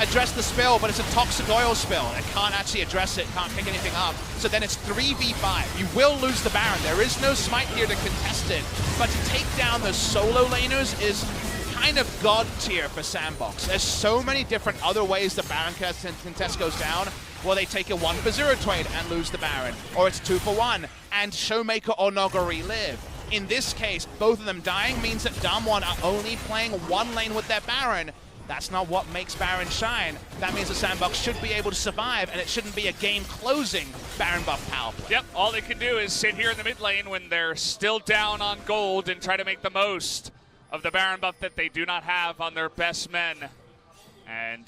B: address the spill, but it's a toxic oil spill. It can't actually address it, can't pick anything up. So then it's 3v5. You will lose the Baron. There is no smite here to contest it. But to take down the solo laners is kind of god tier for SANDBOX. There's so many different other ways the Baron contest goes down. Well, they take a 1-for-0 trade and lose the Baron. Or it's 2-for-1 and ShowMaker or Nuguri live. In this case, both of them dying means that DAMWON are only playing one lane with their Baron. That's not what makes Baron shine. That means that SANDBOX should be able to survive, and it shouldn't be a game-closing Baron buff power play.
A: Yep, all they can do is sit here in the mid lane when they're still down on gold and try to make the most of the Baron buff that they do not have on their best men. And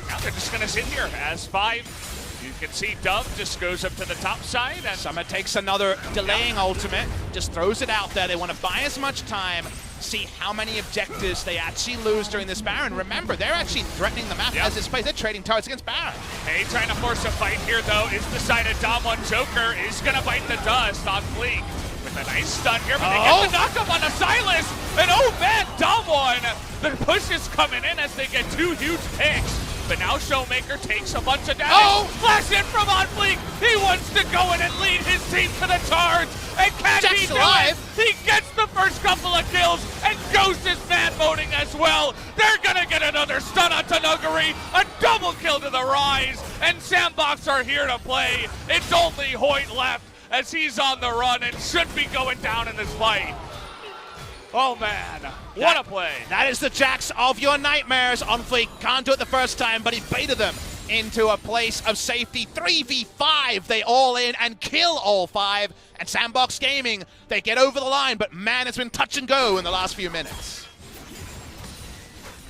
A: now they're just going to sit here as 5. You can see Dove just goes up to the top side. And
B: Summit takes another delaying ultimate, just throws it out there. They want to buy as much time, see how many objectives they actually lose during this Baron. Remember, they're actually threatening the map as this plays. They're trading turrets against Baron.
A: Hey, trying to force a fight here, though, is the side of DAMWON. Joker is going to bite the dust on Fleek with a nice stun here, but they get the knock-up on the Silas. And oh man, DAMWON, the push is coming in as they get 2 huge picks. But now ShowMaker takes a bunch of damage. Flash in from OnFleek. He wants to go in and lead his team to the charge. And can he do it? He gets the first couple of kills, and Ghost is man voting as well. They're gonna get another stun onto Nuguri. A double kill to the Rise, and SANDBOX are here to play. It's only Hoit left as he's on the run and should be going down in this fight. Oh man, what a play.
B: That is the Jax of your nightmares. OnFleek can't do it the first time, but he baited them into a place of safety. 3v5, they all in and kill all 5. And SANDBOX Gaming, they get over the line, but man, it's been touch and go in the last few minutes.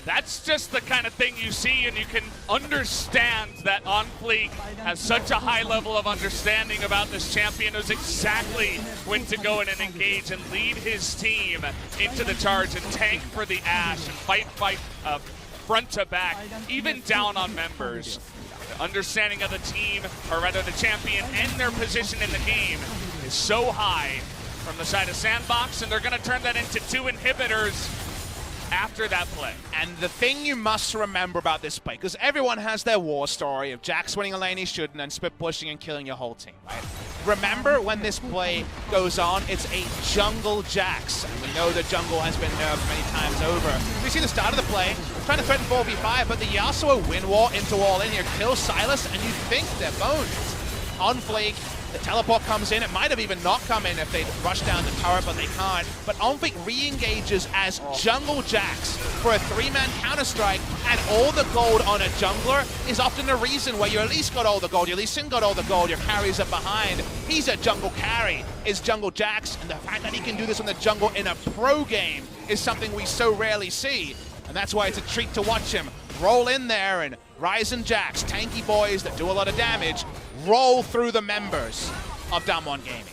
A: That's just the kind of thing you see, and you can understand that OnFleek has such a high level of understanding about this champion, knows exactly when to go in and engage and lead his team into the charge and tank for the Ashe and fight front to back, even down on members. The understanding of the team, or rather the champion and their position in the game is so high from the side of SANDBOX, and they're going to turn that into 2 inhibitors after that play.
B: And the thing you must remember about this play, because everyone has their war story of Jax winning a lane he shouldn't and split pushing and killing your whole team, right? Remember when this play goes on, it's a jungle Jax. And we know the jungle has been nerfed many times over. We see the start of the play, trying to threaten 4v5, but the Yasuo win war into all in here, kills Silas, and you think they're boned. OnFleek, the teleport comes in. It might have even not come in if they'd rushed down the turret, but they can't. But OnFleek re-engages as Jungle Jax for a 3-man counter-strike, and all the gold on a jungler is often the reason why you at least got all the gold. Your Lee Sin got all the gold. Your carries are behind. He's a jungle carry, is Jungle Jax, and the fact that he can do this in the jungle in a pro game is something we so rarely see. And that's why it's a treat to watch him roll in there, and Rise and Jax, tanky boys that do a lot of damage, roll through the members of DAMWON Gaming.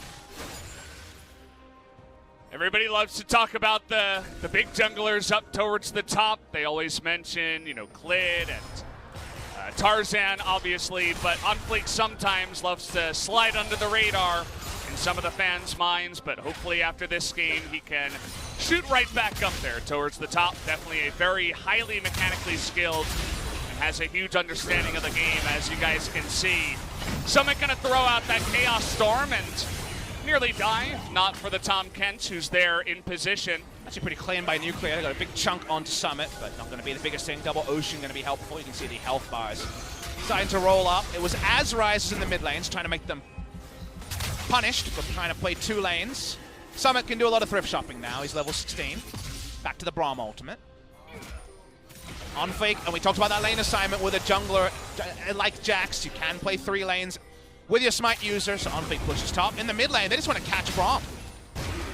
A: Everybody loves to talk about the big junglers up towards the top. They always mention, you know, Klid and Tarzan, obviously, but OnFleek sometimes loves to slide under the radar in some of the fans' minds, but hopefully after this game he can shoot right back up there towards the top. Definitely a very highly mechanically skilled and has a huge understanding of the game, as you guys can see. Summit gonna throw out that Chaos Storm and nearly die, not for the Tom Kent, who's there in position.
B: Actually pretty clean by Nuclear. They got a big chunk onto Summit, but not going to be the biggest thing. Double Ocean going to be helpful. You can see the health bars starting to roll up. It was Azrize in the mid lanes, trying to make them punished, but trying to play 2 lanes. Summit can do a lot of thrift shopping now. He's level 16. Back to the Braum ultimate. OnFleek, and we talked about that lane assignment with a jungler like Jax. You can play 3 lanes with your Smite user, so OnFleek pushes top. In the mid lane, they just want to catch Braum.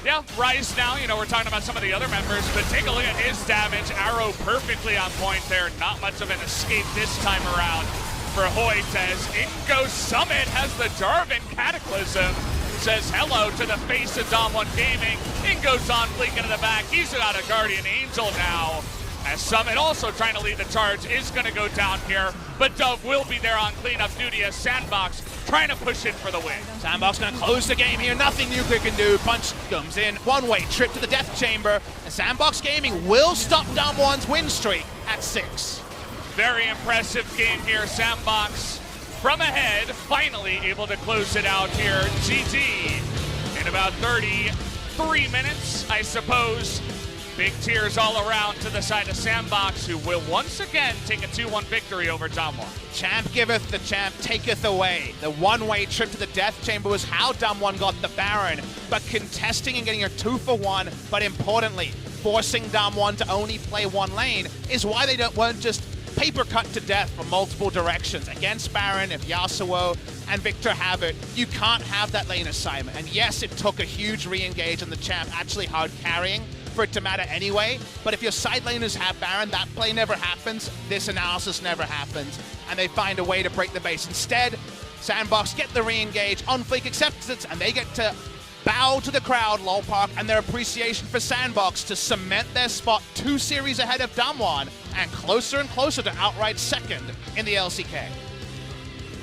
A: Yeah, Rise now, you know, we're talking about some of the other members, but take a look at his damage. Arrow perfectly on point there. Not much of an escape this time around for Hoit, as in goes Summit, has the Jarvan Cataclysm. Says hello to the face of DAMWON Gaming. In goes OnFleek into the back. He's got a Guardian Angel now. As Summit also trying to lead the charge, is going to go down here, but Dove will be there on cleanup duty as SANDBOX trying to push in for the win.
B: SANDBOX going to close the game here. Nothing Nuclear can do. Punch comes in. One-way trip to the Death Chamber, and SANDBOX Gaming will stop DAMWON's win streak at 6.
A: Very impressive game here. SANDBOX from ahead, finally able to close it out here. GG in about 33 minutes, I suppose. Big tears all around to the side of SANDBOX, who will once again take a 2-1 victory over DAMWON.
B: Champ giveth, the champ taketh away. The one-way trip to the Death Chamber was how DAMWON got the Baron, but contesting and getting a 2-for-1, but importantly, forcing DAMWON to only play 1 lane is why they weren't just paper cut to death from multiple directions. Against Baron, if Yasuo and Victor have it, you can't have that lane assignment. And yes, it took a huge re-engage on the champ actually hard carrying for it to matter anyway, but if your side laners have Baron, that play never happens, this analysis never happens, and they find a way to break the base. Instead, SANDBOX get the re-engage, OnFleek accepts it, and they get to bow to the crowd, Lolpark, and their appreciation for SANDBOX to cement their spot 2 series ahead of DAMWON, and closer to outright second in the LCK.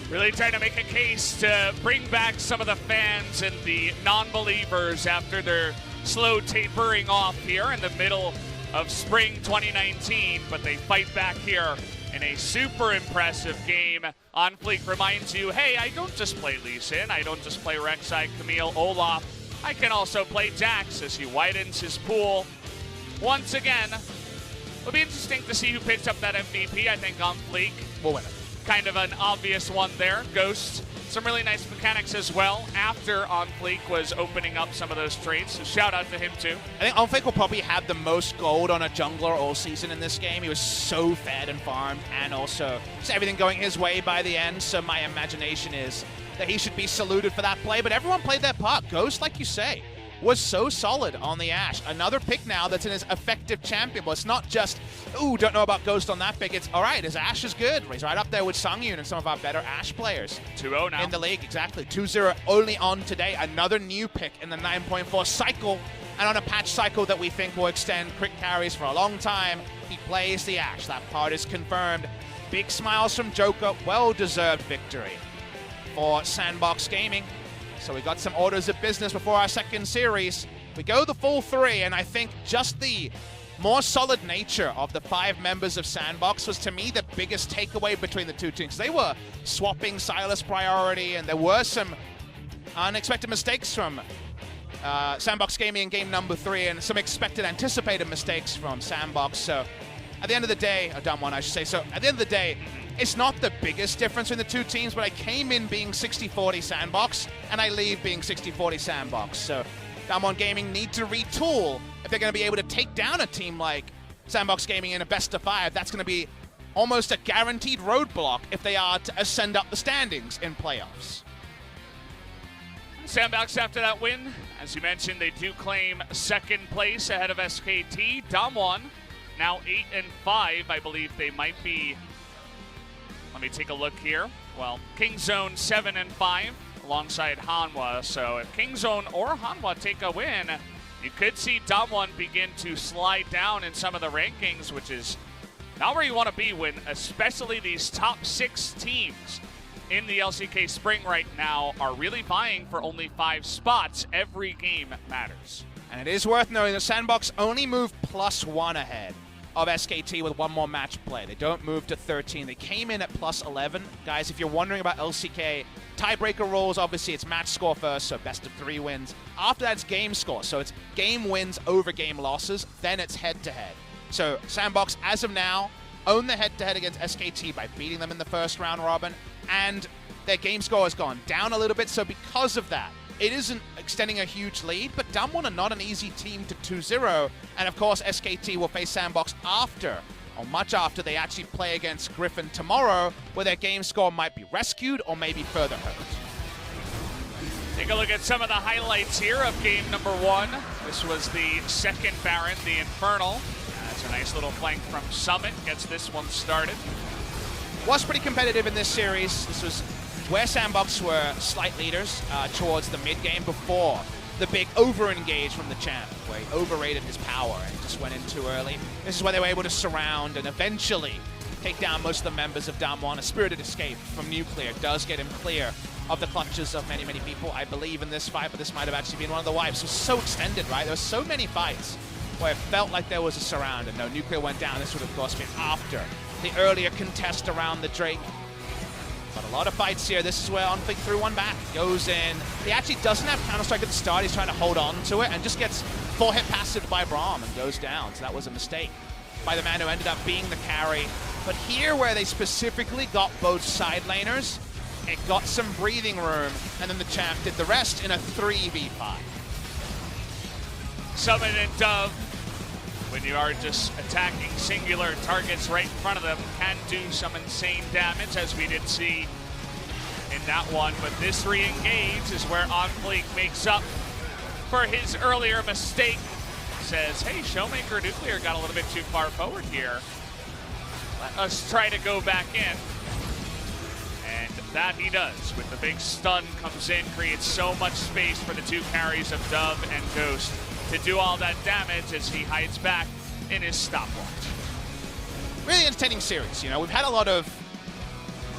A: Really trying to make a case to bring back some of the fans and the non-believers after their slow tapering off here in the middle of spring 2019, but they fight back here in a super impressive game. OnFleek reminds you, hey, I don't just play Lee Sin, I don't just play Rek'Sai, Camille, Olaf, I can also play Jax as he widens his pool. Once again, it'll be interesting to see who picks up that MVP. I think OnFleek
B: will win it.
A: Kind of an obvious one there. Ghost, some really nice mechanics as well after OnFleek was opening up some of those traits, so shout out to him too.
B: I think OnFleek will probably have the most gold on a jungler all season in this game. He was so fed and farmed, and also just everything going his way by the end, so my imagination is that he should be saluted for that play, but everyone played their part. Ghost, like you say, was so solid on the Ashe. Another pick now that's in his effective champion. Well, it's not just, ooh, don't know about Ghost on that pick. It's, all right, his Ashe is good. He's right up there with Sungyun and some of our better Ashe players.
A: 2-0 now.
B: In the league, exactly. 2-0 only on today. Another new pick in the 9.4 cycle, and on a patch cycle that we think will extend crit carries for a long time. He plays the Ashe. That part is confirmed. Big smiles from Joker. Well-deserved victory for SANDBOX Gaming. So we got some orders of business before our second series. We go the full 3, and I think just the more solid nature of the 5 members of SANDBOX was, to me, the biggest takeaway between the 2 teams. They were swapping Silas priority, and there were some unexpected mistakes from SANDBOX Gaming in game number 3, and some expected, anticipated mistakes from SANDBOX. So at the end of the day, DAMWON, I should say, so at the end of the day, it's not the biggest difference in the 2 teams, but I came in being 60-40 SANDBOX, and I leave being 60-40 SANDBOX. So DAMWON Gaming need to retool if they're going to be able to take down a team like SANDBOX Gaming in a best-of-5. That's going to be almost a guaranteed roadblock if they are to ascend up the standings in playoffs.
A: SANDBOX, after that win, as you mentioned, they do claim second place ahead of SKT. DAMWON now 8-5. I believe they might be. Let me take a look here. Well, Kingzone 7-5 alongside Hanwha. So if Kingzone or Hanwha take a win, you could see DAMWON begin to slide down in some of the rankings, which is not where you want to be when especially these top 6 teams in the LCK Spring right now are really vying for only 5 spots. Every game matters.
B: And it is worth knowing that SANDBOX only moved +1 ahead. of SKT with one more match play. They don't move to 13. They came in at plus 11. Guys, if you're wondering about LCK, tiebreaker rules, obviously it's match score first, so best of 3 wins. After that, it's game score, so it's game wins over game losses, then it's head-to-head. So SANDBOX, as of now, own the head-to-head against SKT by beating them in the first round robin, and their game score has gone down a little bit, so because of that, it isn't extending a huge lead, but DAMWON are not an easy team to 2-0, and of course SKT will face SANDBOX after, or much after, they actually play against Griffin tomorrow, where their game score might be rescued or maybe further hurt.
A: Take a look at some of the highlights here of game number 1. This was the second Baron, the Infernal. That's a nice little flank from Summit, gets this one started.
B: Was pretty competitive in this series. This was where SANDBOX were slight leaders towards the mid-game before the big over-engage from the champ, where he overrated his power and just went in too early. This is where they were able to surround and eventually take down most of the members of DAMWON. A spirited escape from Nuclear does get him clear of the clutches of many, many people, I believe, in this fight, but this might have actually been one of the wipes. It was so extended, right? There were so many fights where it felt like there was a surround, and no, Nuclear went down. This would, of course, been after the earlier contest around the Drake. But a lot of fights here. This is where OnFleek threw one back. Goes in. He actually doesn't have Counter-Strike at the start. He's trying to hold on to it and just gets full hit passived by Braum and goes down. So that was a mistake by the man who ended up being the carry. But here where they specifically got both side laners, it got some breathing room, and then the champ did the rest in a 3v5.
A: Summit and Dove, when you are just attacking singular targets right in front of them, can do some insane damage, as we did see in that one. But this re-engage is where OnFleek makes up for his earlier mistake. Says, hey, ShowMaker Nuclear got a little bit too far forward here. Let us try to go back in. And that he does, with the big stun comes in, creates so much space for the 2 carries of Dove and Ghost to do all that damage as he hides back in his stopwatch.
B: Really entertaining series. You know, we've had a lot of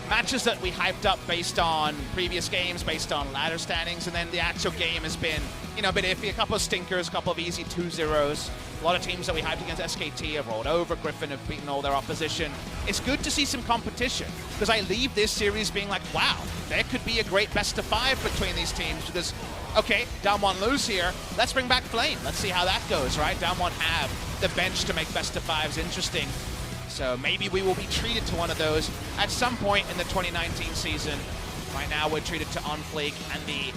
B: matches that we hyped up based on previous games, based on ladder standings, and then the actual game has been, you know, a bit iffy. A couple of stinkers, a couple of easy 2-0s. A lot of teams that we hyped against SKT have rolled over. Griffin have beaten all their opposition. It's good to see some competition, because I leave this series being like, wow, there could be a great best of 5 between these teams, because okay, DAMWON lose here. Let's bring back Flame. Let's see how that goes, right? DAMWON have the bench to make best of 5s interesting. So maybe we will be treated to one of those at some point in the 2019 season. Right now, we're treated to OnFleek and the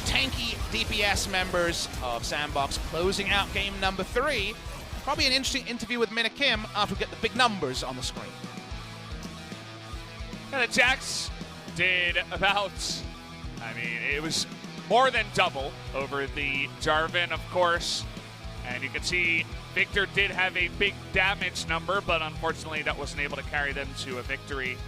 B: tanky DPS members of SANDBOX closing out game number 3. Probably an interesting interview with Mina Kim after we get the big numbers on the screen.
A: And the Jax did about, I mean, it was more than double over the Jarvan, of course. And you can see Victor did have a big damage number, but unfortunately that wasn't able to carry them to a victory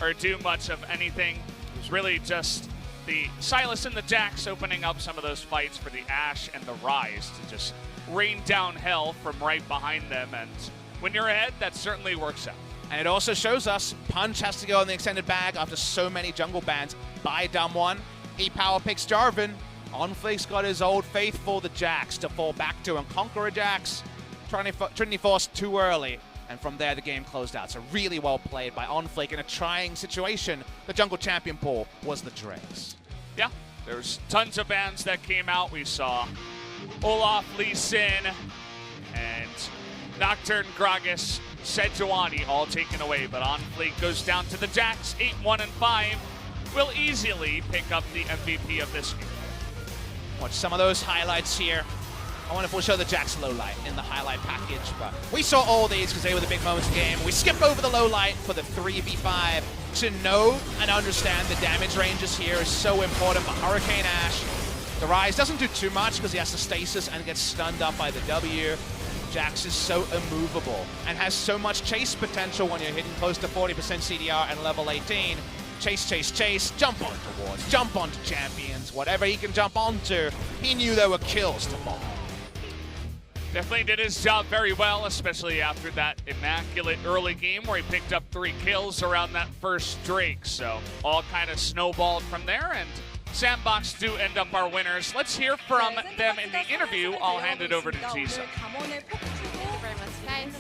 A: or do much of anything. It was really just the Sylas and the Jax opening up some of those fights for the Ashe and the Rise to just rain down hell from right behind them. And when you're ahead, that certainly works out.
B: And it also shows us Punch has to go in the extended bag after so many jungle bans by DAMWON. He power picks Jarvan. OnFleek's got his old faithful, the Jax, to fall back to and conquer a Jax. Trinity Force too early, and from there the game closed out. So really well played by OnFleek in a trying situation. The jungle champion pool was the Drakes.
A: Yeah, there's tons of bans that came out. We saw Olaf, Lee Sin, and Nocturne, Gragas, Sejuani all taken away, but OnFleek goes down to the Jax, 8-1-5. Will easily pick up the MVP of this game.
B: Watch some of those highlights here. I wonder if we'll show the Jax low light in the highlight package, but we saw all these because they were the big moments of the game. We skipped over the low light for the 3v5. To know and understand the damage ranges here is so important for Hurricane Ashe. The Rise doesn't do too much because he has to stasis and gets stunned up by the W. Jax is so immovable and has so much chase potential when you're hitting close to 40% CDR and level 18. Chase, chase, chase, jump onto wards, jump onto champions, whatever he can jump onto. He knew there were kills to fall.
A: Definitely did his job very well, especially after that immaculate early game where he picked up 3 kills around that first Drake. So all kind of snowballed from there, and SANDBOX do end up our winners. Let's hear from them in the interview. I'll hand it over to Tisa.
D: Thank you very much, guys.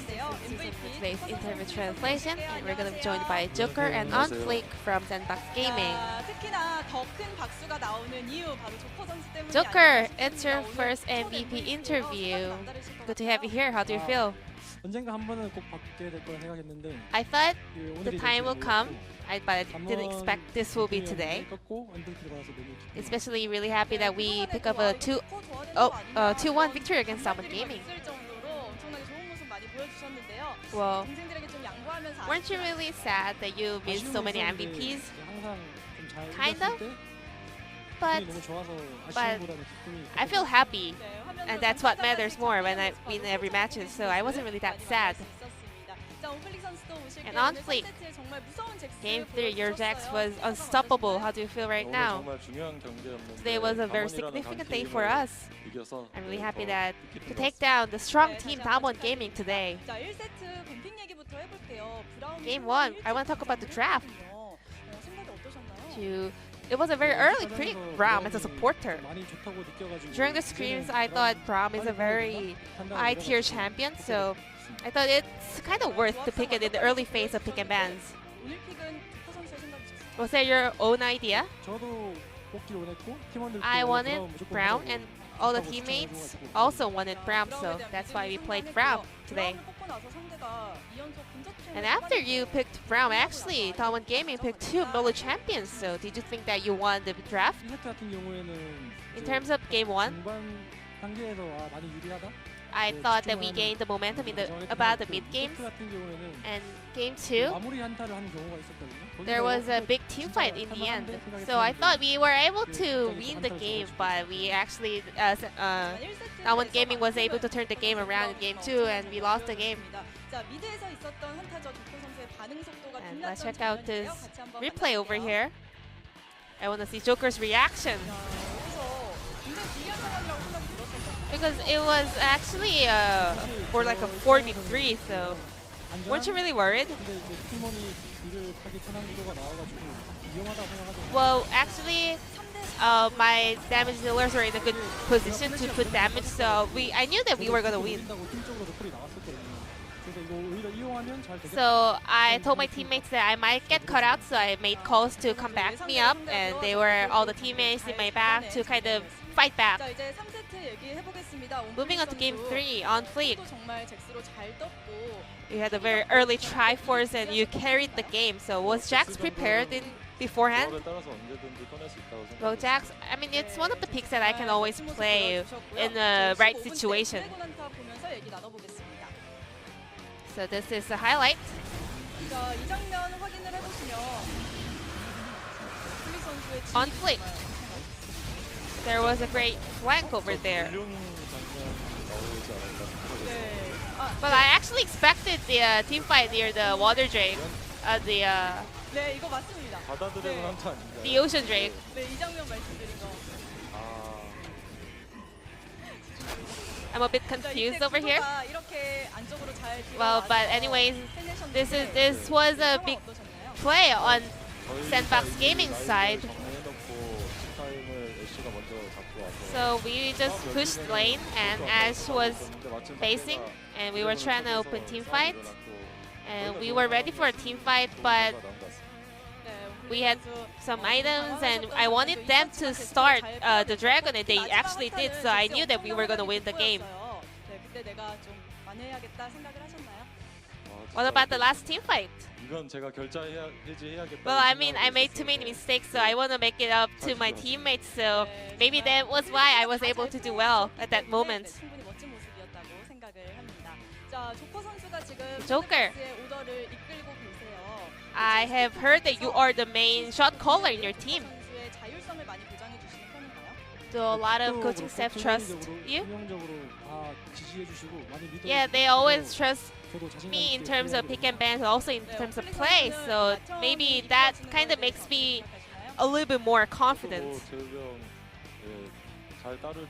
D: today's interview translation, and we're going to be joined by Joker and OnFleek from SANDBOX Gaming.
E: 특히나 더 큰 박수가 나오는 이유 바로 조커 선수 때문이
D: Joker, it's your first MVP interview. Good to have you here. How do you feel?
F: 언젠가 한 번은 꼭 받게 될 거라 생각했는데
D: I thought
F: 오늘이
D: the time will come, but I didn't
F: 한번
D: expect this will be today.
F: 꺾고 언더키를 받아서 너무 기쁘고
D: Especially really happy that we pick up a 2-1 victory against DAMWON Gaming.
E: 엄청나게 좋은 모습 많이 보여주셨는데요.
D: Well,
E: 동생들에게 좀 양보하면서
D: weren't you really sad that you missed so many MVPs?
F: 항상 좀잘
D: Kinda?
F: 때
D: But
F: 너무 좋아서
D: but
F: 아쉬움보다는 기쁨이
D: I feel happy,
E: 네, 화면으로
D: and that's what
E: 좀
D: matters more when I
E: 찾아볼 수
D: win every match. So I wasn't really that sad.
E: 있었습니다. 자, 온플릭 선수도 오실게요.
D: And OnFleek,
E: 오늘 3세트에 정말 무서운 잭스를
D: Game 3, your Jax
E: 보여주셨어요.
D: was unstoppable. How do you feel right now?
C: 정말 중요한 경기였는데
D: Today was a very
C: 담원이라는
D: significant day
C: 강팀을
D: for us.
C: 이겨서
D: I'm really happy
C: 더
D: that
C: 뜻깊은
D: to
C: 것
D: take
C: 같습니다.
D: down the strong
E: 네,
D: team
E: 다시 한번
D: DWG Gaming today.
E: 자, 1세트 뱀픽 얘기부터 해볼게요. 브라운이
D: Game
E: 상당히
D: 1, I want to talk about the draft.
E: 생각이 어떠셨나요?
D: It was a very early pick, Braum as a supporter.
F: 많이 좋다고 느껴가지고
D: During the screams, I thought Braum is a very high-tier champion, so I thought it's kind of worth to pick it in the early phase of pick and bans.
E: 오늘 픽은 조커 선수의 생각이셨어요?
D: Was that your own idea?
F: 저도 뽑기를 원했고 팀원들도
D: I wanted
F: 그럼 무조건
D: Braum,
F: 하자고
D: and all the
F: 하고
D: teammates
F: 추천해줘가지고.
D: also wanted Braum, so that's why we played Braum today.
E: 브라운을 뽑고 나서 상대가 2연속 근접
D: And after you picked Braum, actually, DWG Gaming picked 2 Molo champions, so did you think that you won the draft?
F: 1세트 같은 경우에는
D: In
F: 이제
D: terms of Game 1,
F: 중반 단계에서 많이 유리하다.
D: I thought that we gained the momentum in about the mid games.
F: 같은 경우에는
D: And Game 2,
F: 마무리 한타를 하는 경우가 있었거든요.
D: there was a big team fight in the end. So I thought we were able to win the game, but we actually, DWG Gaming was able to turn the game around in Game 2, and we lost the game.
E: 자, 미드에서 있었던 한타죠. 조커 선수의 반응 속도가
D: And
E: 빛났던
D: let's check out this
E: 장면인데요. 같이 한번
D: replay over
E: 만나볼게요.
D: here. I want to see Joker's reaction.
E: 야, 여기서 굉장히 불리한 상황이라고 생각이 들었었거든요.
D: Because it was actually for like a 4v3, so weren't you really worried?
F: 근데 이제 팀원이 이를 타기 편한 구도가 나와가지고 위험하다고 생각하죠.
D: Well, actually, my damage dealers were in a good position to put damage, so I knew that we were gonna win.
F: 이긴다고 팀적으로 콜이 나왔었거든요. 그래서 이거 오히려 이용하면 잘 되겠다.
D: So I told my teammates that I might get cut out, so I made calls to come back me up, and they were all the teammates in my back to kind of fight back.
E: 자, 이제 3세트 얘기해 보겠습니다.
D: Moving on to Game 3, OnFleek.
E: 정말 잭스로 잘 떴고
D: You had a very early Triforce and you carried the game. So was Jax prepared beforehand?
C: 조합에 따라서 언제든지 꺼낼 수 있다고
D: Well,
C: 생각합니다.
D: Jax, I mean, it's one of the picks that I can always play in the right situation.
E: 한타 보면서 얘기 나눠보겠습니다.
D: So this is the highlight.
E: 자, 이 장면 확인을 해보시면 플릭 선수의
D: On flick. There was a great flank over there.
C: 불륜 장면 나오지 않을까 싶어요.
E: 네. 아,
D: But I actually expected the team fight near the water drake,
E: 네, 이거 맞습니다.
C: 바다 드래곤 한타 아닌가요?
D: the ocean drake.
E: 네, 이 장면 말씀드린 거.
C: 아,
D: I'm a bit
E: 자,
D: confused
E: 이때
D: over here.
E: 구도가 이렇게 안쪽으로 잘
D: Well, but anyways, this was a big play on SANDBOX Gaming side.
C: 정리해놓고 타임을 애쉬가 먼저 잡고 와서
D: So we just pushed lane, and Ash was facing, and we were trying to open team fight, and we were ready for a team fight, but we had some items, and I wanted them to start the dragon, and they actually did, so I knew that we were going to win the game.
E: 네, 그때 내가 좀 만회해야겠다 생각을 하셨나요?
D: What about the last team fight?
C: 이건 제가 해지해야겠다.
D: Well, I mean, I made too many mistakes, so I want to make it up to my teammates, so maybe that was why I was able to do well at that moment.
E: 충분히 멋진 모습이었다고 생각을 합니다. 자, 조커 선수가 지금
D: Joker.
E: 샌드박스의 오더를 이끌고 계세요.
D: I have heard that you are the main shot caller in your team.
E: 선수의 자율성을 많이 보장해 주시는 편인가요?
D: Do a lot of coaching staff trust you?
F: 긍정적으로 다 지지해주시고 많이 믿어.
D: Yeah, they always trust
F: 저도 자신감
D: me in
F: 있게
D: terms of
F: 플레이하도록
D: pick and ban, but also in terms of play. So maybe that kind of makes me a little bit more confident.
C: 잘 따르.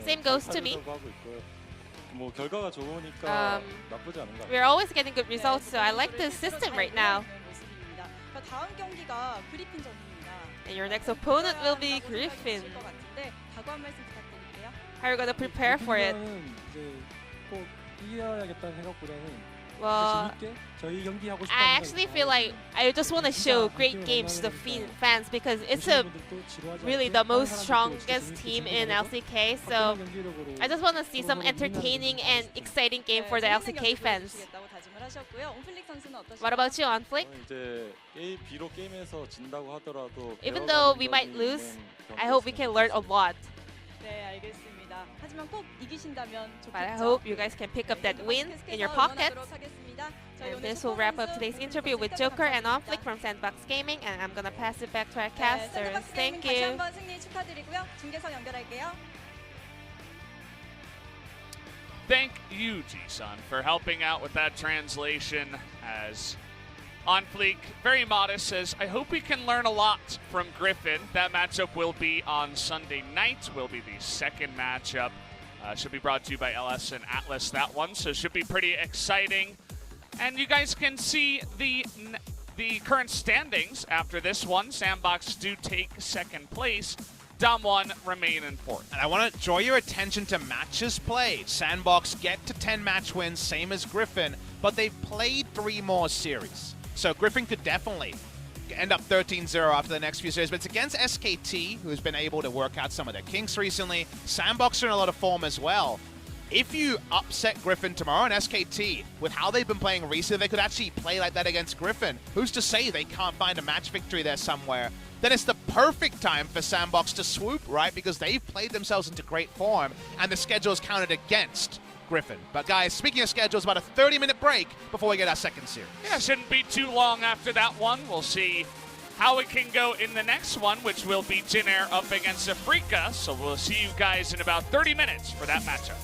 D: Same goes to me.
C: 하고 있고요. 뭐 결과가 좋으니까
D: Um,
C: 나쁘지 않은 것 같아요.
D: We're always getting good results, so I like the system right now.
E: 모습입니다. 자, 다음 경기가 그리핀전입니다.
D: And your next opponent will be Griffin.
E: 것 같은데 각오 한 말씀 부탁드릴게요.
D: How are you gonna prepare for it?
F: 이제 꼭 이겨야겠다는 생각보다는
D: Well,
F: 재밌게 저희 경기 하고 싶다.
D: I actually feel like I just want to show great games to the fans because it's really the most strongest team in LCK. So I just want to see some entertaining and exciting game for the LCK fans. What about you, OnFleek?
C: 이제 비록 게임에서 진다고 하더라도
D: Even though we might lose, I hope we can learn a lot.
E: 네, 알겠습니다. 하지만 꼭 이기신다면 좋겠죠.
D: But I hope you guys can pick up that win in your pockets. And this will wrap up today's interview with Joker and OnFleek from SANDBOX Gaming, and I'm gonna pass it back to our casters. Thank
E: 다시
D: you.
E: 한번 승리 축하드리고요. 중계선 연결할게요.
A: Thank you, Ji-sun, for helping out with that translation. As OnFleek, very modest, says, I hope we can learn a lot from Griffin. That matchup will be on Sunday night, will be the second matchup. Should be brought to you by LS and Atlas, that one, so should be pretty exciting. And you guys can see the current standings after this one. SANDBOX do take second place. DAMWON remain in fourth.
B: And I want to draw your attention to matches played. SANDBOX get to 10 match wins, same as Griffin, but they've played 3 more series. So Griffin could definitely end up 13-0 after the next few series, but it's against SKT, who's been able to work out some of their kinks recently. SANDBOX are in a lot of form as well. If you upset Griffin tomorrow and SKT, with how they've been playing recently, they could actually play like that against Griffin. Who's to say they can't find a match victory there somewhere? Then it's the perfect time for SANDBOX to swoop, right? Because they've played themselves into great form, and the schedule is counted against Griffin. But guys, speaking of schedules, about a 30-minute break before we get our second series.
A: Yeah, shouldn't be too long after that one. We'll see how it can go in the next one, which will be Jin Air up against FLICKR. So we'll see you guys in about 30 minutes for that matchup.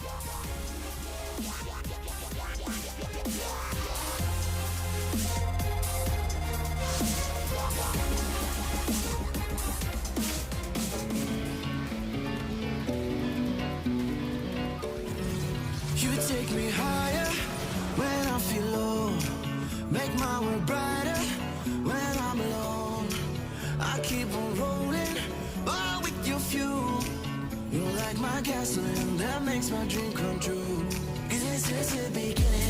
G: You take me higher when I feel low. Make my world brighter when I'm alone. I keep on rolling, all with your fuel. You're like my gasoline that makes my dream come true. 'Cause this is the beginning.